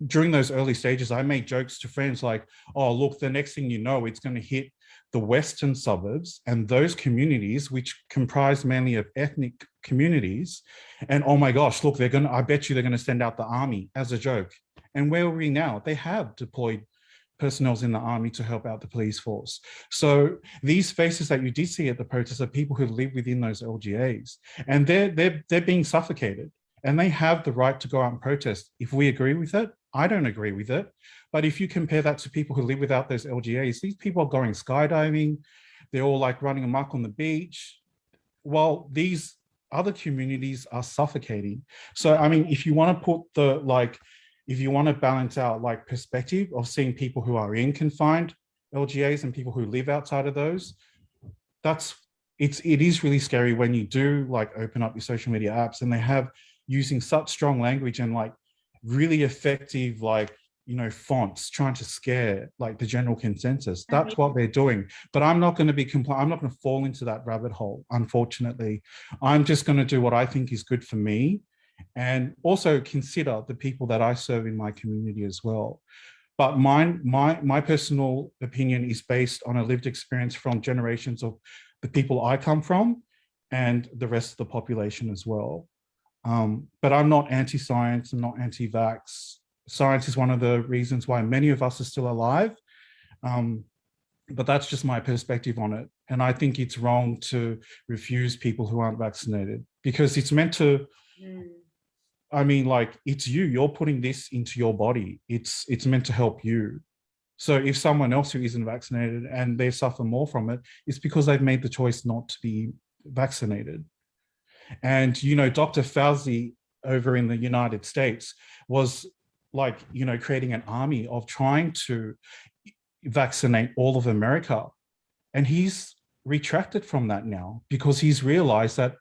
during those early stages, I made jokes to friends like, oh, look, the next thing you know, it's going to hit the western suburbs and those communities, which comprise mainly of ethnic communities. And oh my gosh, look, I bet you they're going to send out the army, as a joke. And where are we now? They have deployed personnel in the army to help out the police force. So these faces that you did see at the protests are people who live within those LGAs, and they're being suffocated. And they have the right to go out and protest. If we agree with it, I don't agree with it. But if you compare that to people who live without those LGAs, these people are going skydiving. They're all like running amok on the beach. Well, these other communities are suffocating. So, I mean, if you want to put the, like, if you want to balance out like perspective of seeing people who are in confined LGAs and people who live outside of those, it is really scary when you do like open up your social media apps and they have using such strong language and like really effective, like, you know, fonts trying to scare like the general consensus. That's what they're doing. But I'm not going to be I'm not going to fall into that rabbit hole, unfortunately. I'm just going to do what I think is good for me and also consider the people that I serve in my community as well. But my personal opinion is based on a lived experience from generations of the people I come from and the rest of the population as well. But I'm not anti-science, I'm not anti-vax. Science is one of the reasons why many of us are still alive. But that's just my perspective on it. And I think it's wrong to refuse people who aren't vaccinated because it's meant to, I mean, like, it's you're putting this into your body. It's meant to help you. So if someone else who isn't vaccinated and they suffer more from it, it's because they've made the choice not to be vaccinated. And, you know, Dr. Fauci over in the United States was like, you know, creating an army of trying to vaccinate all of America. And he's retracted from that now because he's realized that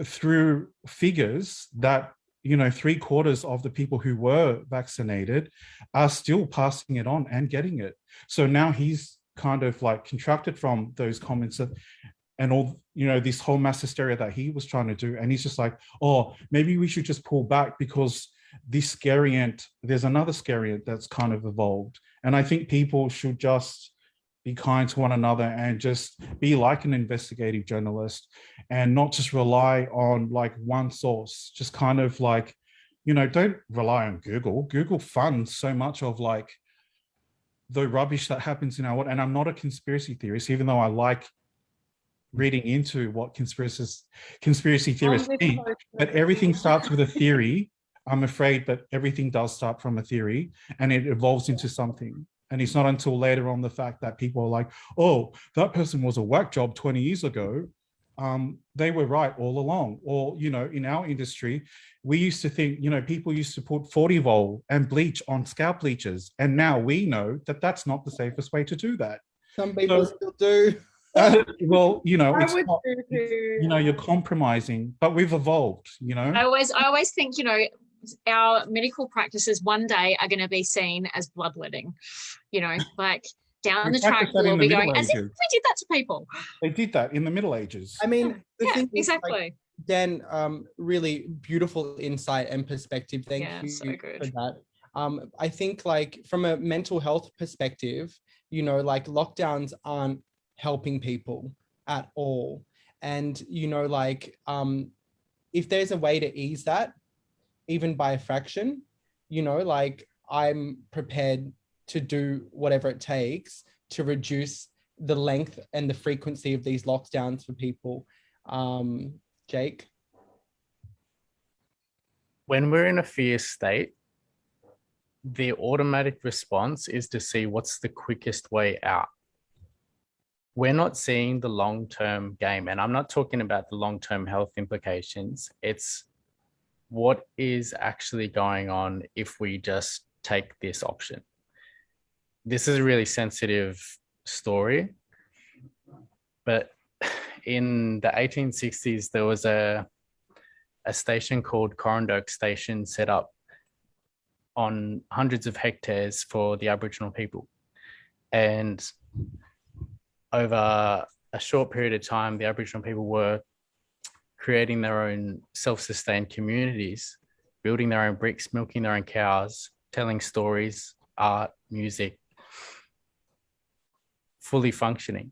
through figures that, you know, 3/4 of the people who were vaccinated are still passing it on and getting it. So now he's kind of like contracted from those comments and all, you know, this whole mass hysteria that he was trying to do. And he's just like, oh, maybe we should just pull back because this scariant, there's another scariant that's kind of evolved. And I think people should just be kind to one another and just be like an investigative journalist and not just rely on like one source, just kind of like, you know, don't rely on Google. Google funds so much of like the rubbish that happens in our world. And I'm not a conspiracy theorist, even though I like reading into what conspiracy theorists think, but everything starts with a theory. I'm afraid that everything does start from a theory and it evolves into something. And it's not until later on the fact that people are like, oh, that person was a whack job 20 years ago. They were right all along. Or, you know, in our industry, we used to think, you know, people used to put 40-vol and bleach on scalp bleachers. And now we know that that's not the safest way to do that. Some people still do. Well, you know, I it's would not, do too. you know, you're compromising, but we've evolved, you know. I always think, you know, our medical practices one day are going to be seen as bloodletting, you know, like down the track we'll be going, as if we did that to people. They did that in the Middle Ages. I mean, the thing is, exactly. like, Dan, really beautiful insight and perspective. Thank you so good for that. I think like from a mental health perspective, you know, like lockdowns aren't helping people at all. And, you know, like if there's a way to ease that, even by a fraction, you know, like I'm prepared to do whatever it takes to reduce the length and the frequency of these lockdowns for people. Jake? When we're in a fear state, the automatic response is to see what's the quickest way out. We're not seeing the long-term game, and I'm not talking about the long-term health implications. It's what is actually going on if we just take this option. This is a really sensitive story, but in the 1860s, there was a station called Corandoke Station set up on hundreds of hectares for the Aboriginal people. And over a short period of time, the Aboriginal people were creating their own self-sustained communities, building their own bricks, milking their own cows, telling stories, art, music, fully functioning.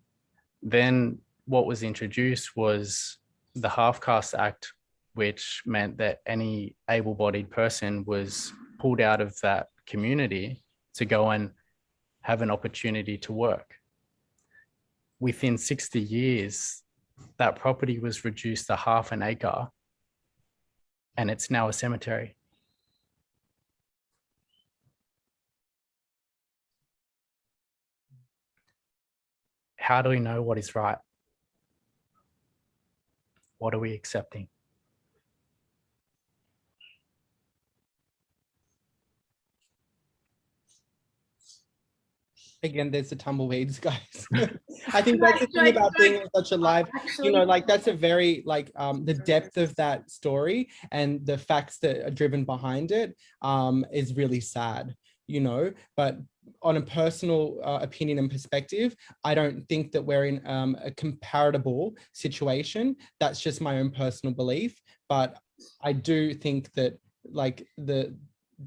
Then what was introduced was the Half-Caste Act, which meant that any able-bodied person was pulled out of that community to go and have an opportunity to work. Within 60 years, that property was reduced to half an acre, and it's now a cemetery. How do we know what is right? What are we accepting? Again, there's the tumbleweeds, guys. I think that's the thing about being on such a live, you know, like that's a very like the depth of that story and the facts that are driven behind it is really sad, you know. But on a personal opinion and perspective, I don't think that we're in a comparable situation. That's just my own personal belief. But I do think that like the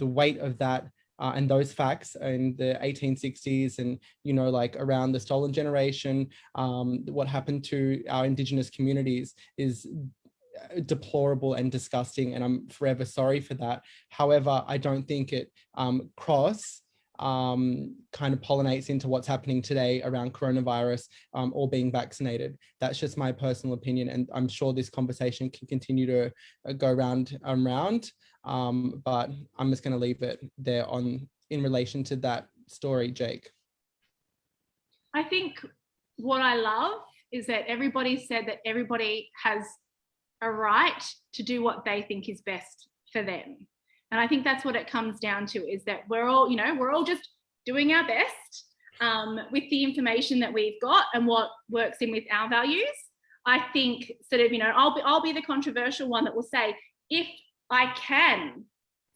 weight of that and those facts in the 1860s and, you know, like around the stolen generation, what happened to our Indigenous communities is deplorable and disgusting, and I'm forever sorry for that. However, I don't think it kind of pollinates into what's happening today around coronavirus or being vaccinated. That's just my personal opinion, and I'm sure this conversation can continue to go round and round. But I'm just going to leave it there in relation to that story, Jake. I think what I love is that everybody said that everybody has a right to do what they think is best for them. And I think that's what it comes down to, is that we're all just doing our best with the information that we've got and what works in with our values. I think sort of, you know, I'll be the controversial one that will say, if I can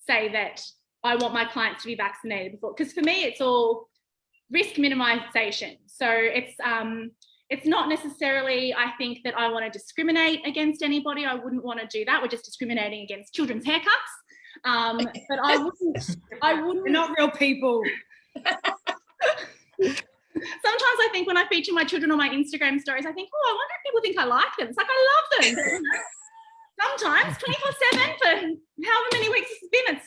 say that I want my clients to be vaccinated before, because for me it's all risk minimization. So it's not necessarily, I think, that I want to discriminate against anybody. I wouldn't want to do that. We're just discriminating against children's haircuts. But I wouldn't. We're not real people. Sometimes I think when I feature my children on my Instagram stories, I think, oh, I wonder if people think I like them. It's like, I love them. Sometimes 24/7 for however many weeks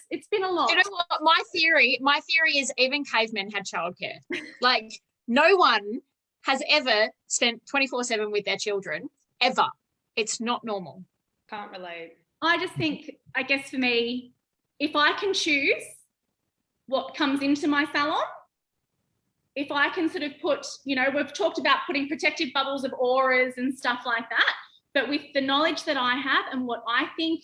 it's been a lot. You know what? My theory is even cavemen had childcare. Like, no one has ever spent 24/7 with their children, ever. It's not normal. Can't relate. I just think, I guess for me, if I can choose what comes into my salon, if I can sort of put, you know, we've talked about putting protective bubbles of auras and stuff like that, but with the knowledge that I have and what I think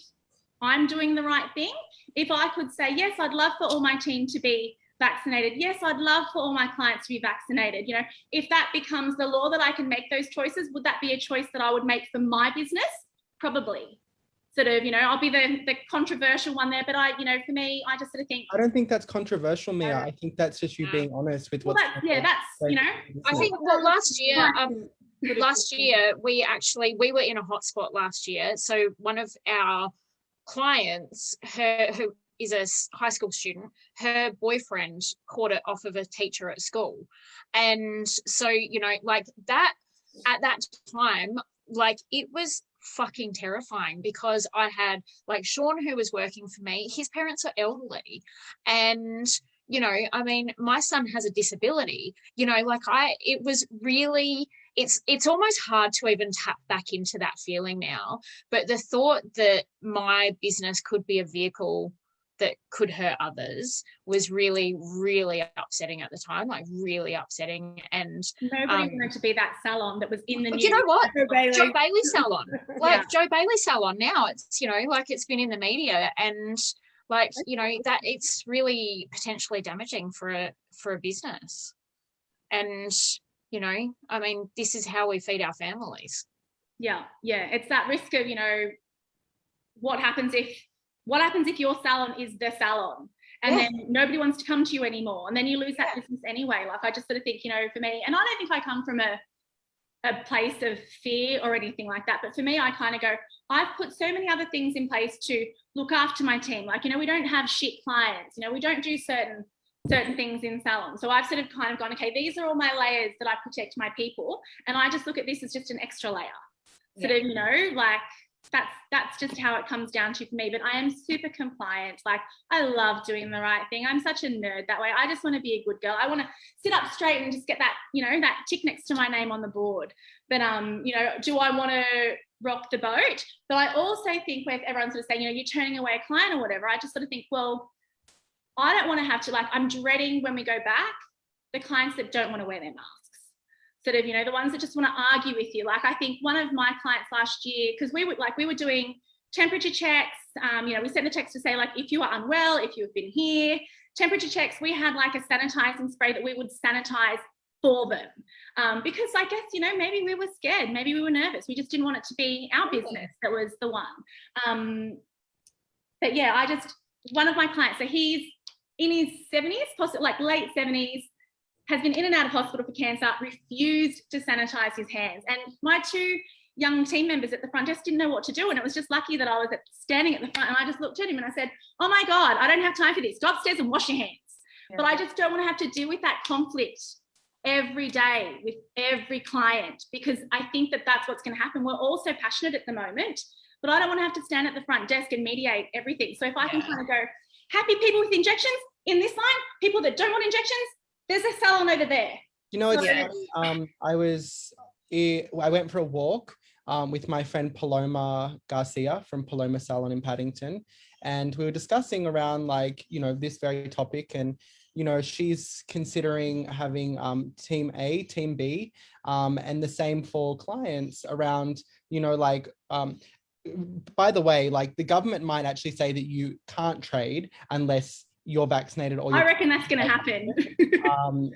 I'm doing the right thing, if I could say, yes, I'd love for all my team to be vaccinated. Yes, I'd love for all my clients to be vaccinated. You know, if that becomes the law that I can make those choices, would that be a choice that I would make for my business? Probably. Sort of, you know, I'll be the controversial one there, but for me, I just sort of think. I don't think that's controversial, Mia. I think that's just you being honest with what's that's, you know. I think, well, last year we were in a hotspot last year. So one of our clients, who is a high school student, her boyfriend caught it off of a teacher at school. And so, you know, like that, at that time, like it was fucking terrifying, because I had like Sean, who was working for me, his parents are elderly, and you know, I mean, my son has a disability, you know, like it was really, it's almost hard to even tap back into that feeling now. But the thought that my business could be a vehicle that could hurt others was really, really upsetting at the time, like really upsetting. And nobody wanted to be that salon that was in the news. You know what? Joe Bailey salon. Like Joe Bailey salon now, it's, you know, like it's been in the media, and like, you know, that it's really potentially damaging for a business. And, you know, I mean, this is how we feed our families. Yeah. It's that risk of, you know, what happens if your salon is the salon, and then nobody wants to come to you anymore, and then you lose that business anyway. Like, I just sort of think, you know, for me, and I don't think I come from a place of fear or anything like that, but for me, I kind of go, I've put so many other things in place to look after my team. Like, you know, we don't have shit clients, you know, we don't do certain things in salon. So I've sort of kind of gone, okay, these are all my layers that I protect my people, and I just look at this as just an extra layer. Sort of, you know, like, that's just how it comes down to for me. But I am super compliant. Like, I love doing the right thing. I'm such a nerd that way. I just want to be a good girl. I want to sit up straight and just get that, you know, that tick next to my name on the board. But you know, do I want to rock the boat? But I also think, where everyone's sort of saying, you know, you're turning away a client or whatever, I just sort of think, well, I don't want to have to, like, I'm dreading when we go back, the clients that don't want to wear their masks. sort of, you know, the ones that just want to argue with you. Like I think one of my clients last year, because we were doing temperature checks, you know, we sent a text to say, like, if you are unwell, if you've been here, temperature checks, we had like a sanitizing spray that we would sanitize for them. Because I guess, you know, maybe we were scared, maybe we were nervous. We just didn't want it to be our business that was the one. But yeah, one of my clients, so he's in his 70s, possibly like late 70s, has been in and out of hospital for cancer, refused to sanitize his hands. And my two young team members at the front desk didn't know what to do. And it was just lucky that I was standing at the front, and I just looked at him and I said, oh my God, I don't have time for this. Go upstairs and wash your hands. Yeah. But I just don't want to have to deal with that conflict every day with every client, because I think that that's what's going to happen. We're all so passionate at the moment, but I don't want to have to stand at the front desk and mediate everything. So if I can kind of go, happy people with injections in this line, people that don't want injections, there's a salon over there. You know, it's I went for a walk with my friend Paloma Garcia from Paloma Salon in Paddington, and we were discussing around, like, you know, this very topic. And you know, she's considering having team A, team B, and the same for clients around, you know, like, by the way, like the government might actually say that you can't trade unless you're vaccinated. Or I reckon that's going to happen.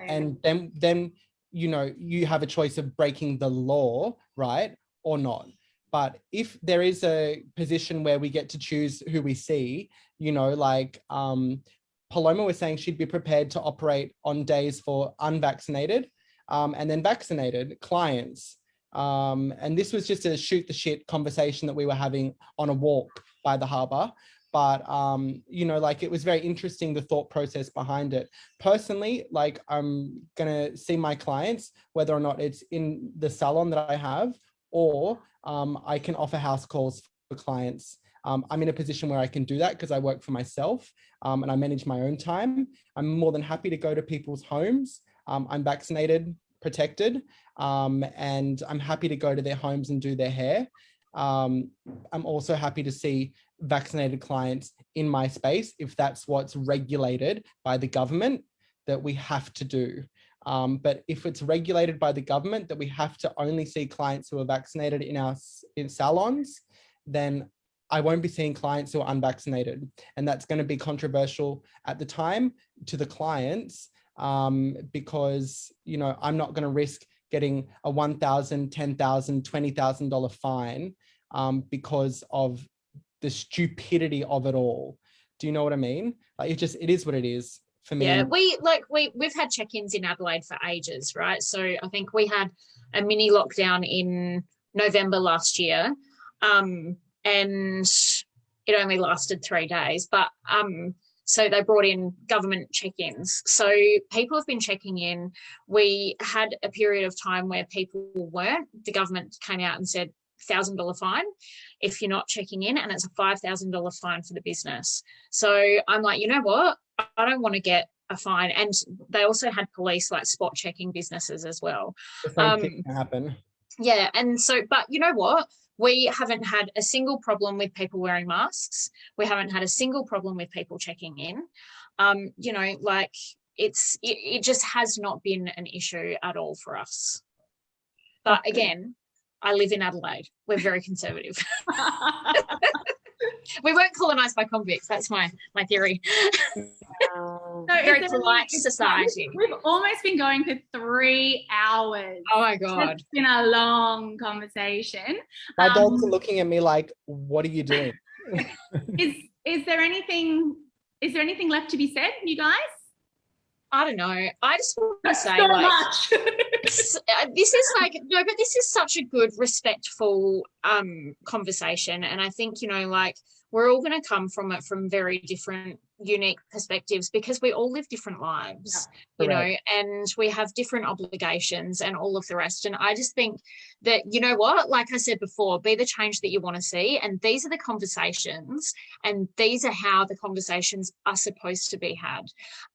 And then, you know, you have a choice of breaking the law, right, or not. But if there is a position where we get to choose who we see, you know, like Paloma was saying she'd be prepared to operate on days for unvaccinated and then vaccinated clients. And this was just a shoot the shit conversation that we were having on a walk by the harbour. But, you know, like, it was very interesting, the thought process behind it. Personally, like, I'm going to see my clients, whether or not it's in the salon that I have, or I can offer house calls for clients. I'm in a position where I can do that because I work for myself and I manage my own time. I'm more than happy to go to people's homes. I'm vaccinated, protected, and I'm happy to go to their homes and do their hair. I'm also happy to see vaccinated clients in my space if that's what's regulated by the government that we have to do. But if it's regulated by the government that we have to only see clients who are vaccinated in salons, then I won't be seeing clients who are unvaccinated. And that's going to be controversial at the time to the clients, because, you know, I'm not going to risk getting a $1,000, $10,000, $20,000 fine because of the stupidity of it all. Do you know what I mean? Like, it is what it is for me. Yeah, we've had check-ins in Adelaide for ages, right? So I think we had a mini lockdown in November last year, and it only lasted 3 days. But so they brought in government check-ins. So people have been checking in. We had a period of time where people weren't. The government came out and said $1,000 fine if you're not checking in, and it's a $5,000 fine for the business. So I'm like, you know what? I don't want to get a fine. And they also had police like spot checking businesses as well. The same thing can happen. Yeah, and so, but you know what? We haven't had a single problem with people wearing masks. We haven't had a single problem with people checking in. You know, like it just has not been an issue at all for us. But again, I live in Adelaide. We're very conservative. We weren't colonised by convicts. That's my theory. So very polite society. We've almost been going for 3 hours. Oh my God. It's been a long conversation. My dogs are looking at me like, what are you doing? Is there anything left to be said, you guys? I don't know. I just want to say, so like, much. this is like, no, but this is such a good, respectful conversation. And I think, you know, like, we're all going to come from it from very different, unique perspectives, because we all live different lives, you know, and we have different obligations and all of the rest. And I just think that, you know what, like I said before, be the change that you want to see. And these are the conversations, and these are how the conversations are supposed to be had.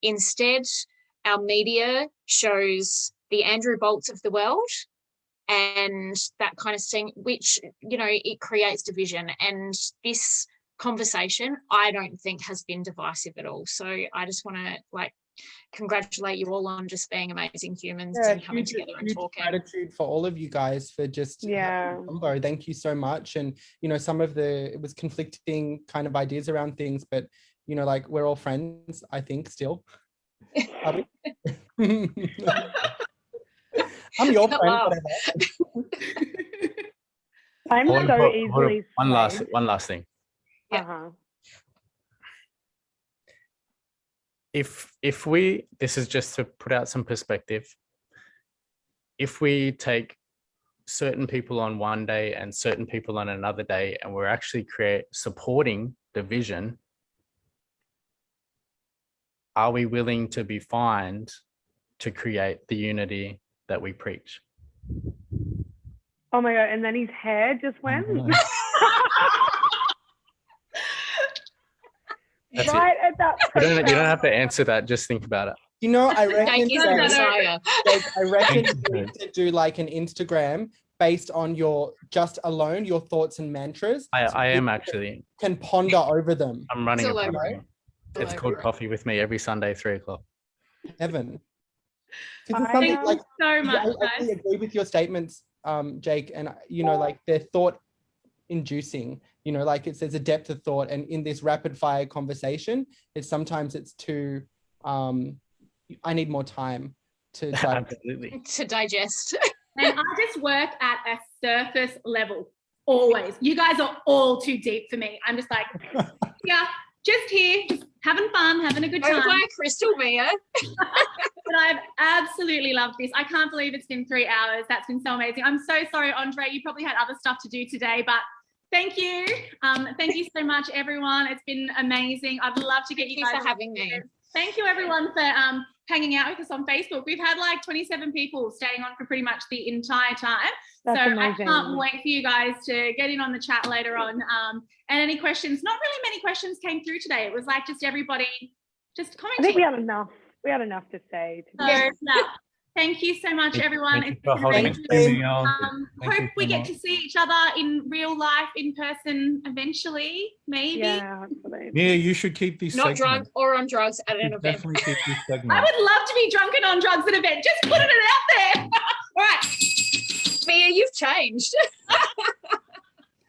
Instead, our media shows the Andrew Bolts of the world and that kind of thing, which, you know, it creates division. And this conversation, I don't think, has been divisive at all. So I just want to, like, congratulate you all on just being amazing humans Yeah, and coming together and huge talking. gratitude for all of you guys for just having a combo. Thank you so much. And you know, some of it was conflicting kind of ideas around things, but you know, like we're all friends, I think, still. Are we? I'm your friend, whatever. I'm Hold on, so hold on. easily One last swayed. thing. Uh-huh. If we, this is just to put out some perspective, if we take certain people on one day and certain people on another day, and we're actually supporting the vision, are we willing to be fined to create the unity that we preach? Oh my God, and then his hair just went. That's right it. at that You don't have to answer that. Just think about it. You know, I reckon, Thank you, Messiah. I reckon you need to do like an Instagram based on your thoughts and mantras. I am actually. Can ponder over them. I'm running a It's all over. program. It's called Coffee with Me every Sunday, 3:00. Heaven. Thank you so much, I really agree with your statements, Jake, and you know, like they're thought inducing, you know, like there's a depth of thought, and in this rapid fire conversation, it's too I need more time to Absolutely. To digest. And I just work at a surface level, always. You guys are all too deep for me. I'm just like, yeah, just here, just having fun, having a good time. Over crystal, Mia. But I've absolutely loved this. I can't believe it's been 3 hours. That's been so amazing. I'm so sorry, Andre. You probably had other stuff to do today, but thank you. Thank you so much, everyone. It's been amazing. I'd love to get you guys for having me. Thank you, everyone, for hanging out with us on Facebook. We've had like 27 people staying on for pretty much the entire time. That's so amazing. I can't wait for you guys to get in on the chat later on. And any questions? Not really many questions came through today. It was like just everybody just commenting. I think we had enough. We had enough to say. Yeah. Thank you so much, everyone. Thank you It's for been holding amazing. Thank Hope you we so get much. to see each other in real life, in person, eventually, maybe. Yeah, absolutely. Mia, you should keep these Not segments. drunk or on drugs at an You event. definitely keep these I segments. would love to be drunk and on drugs at an event. Just putting it out there. All right. Mia, you've changed.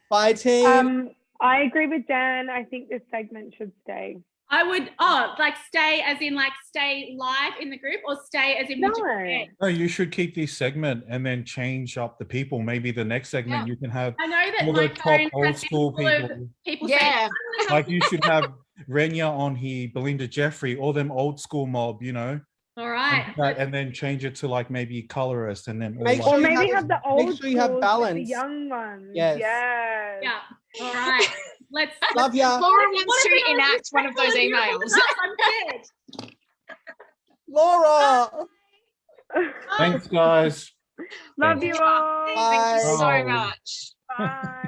Bye, team. I agree with Dan. I think this segment should stay. I would, like stay as in like stay live in the group, or stay as in we do it? No, you should keep this segment and then change up the people. Maybe the next segment Yeah. you can have I know that all my the top phone old has school been full of people. people Yeah. saying, Like you should have Renya on here, Belinda Jeffrey, all them old school mob, you know, all right. and then change it to like maybe colorist and then all Make like, sure Or you maybe have- have the make old sure you have schools with balance. the young ones. Yes. Yes. Yeah. All right. Let's Love ya. Laura What wants if we to all enact one of those respectful and emails. beautiful enough? I'm scared. Laura. thanks guys. Love you all. Thank you Bye. so Bye. So much. Bye.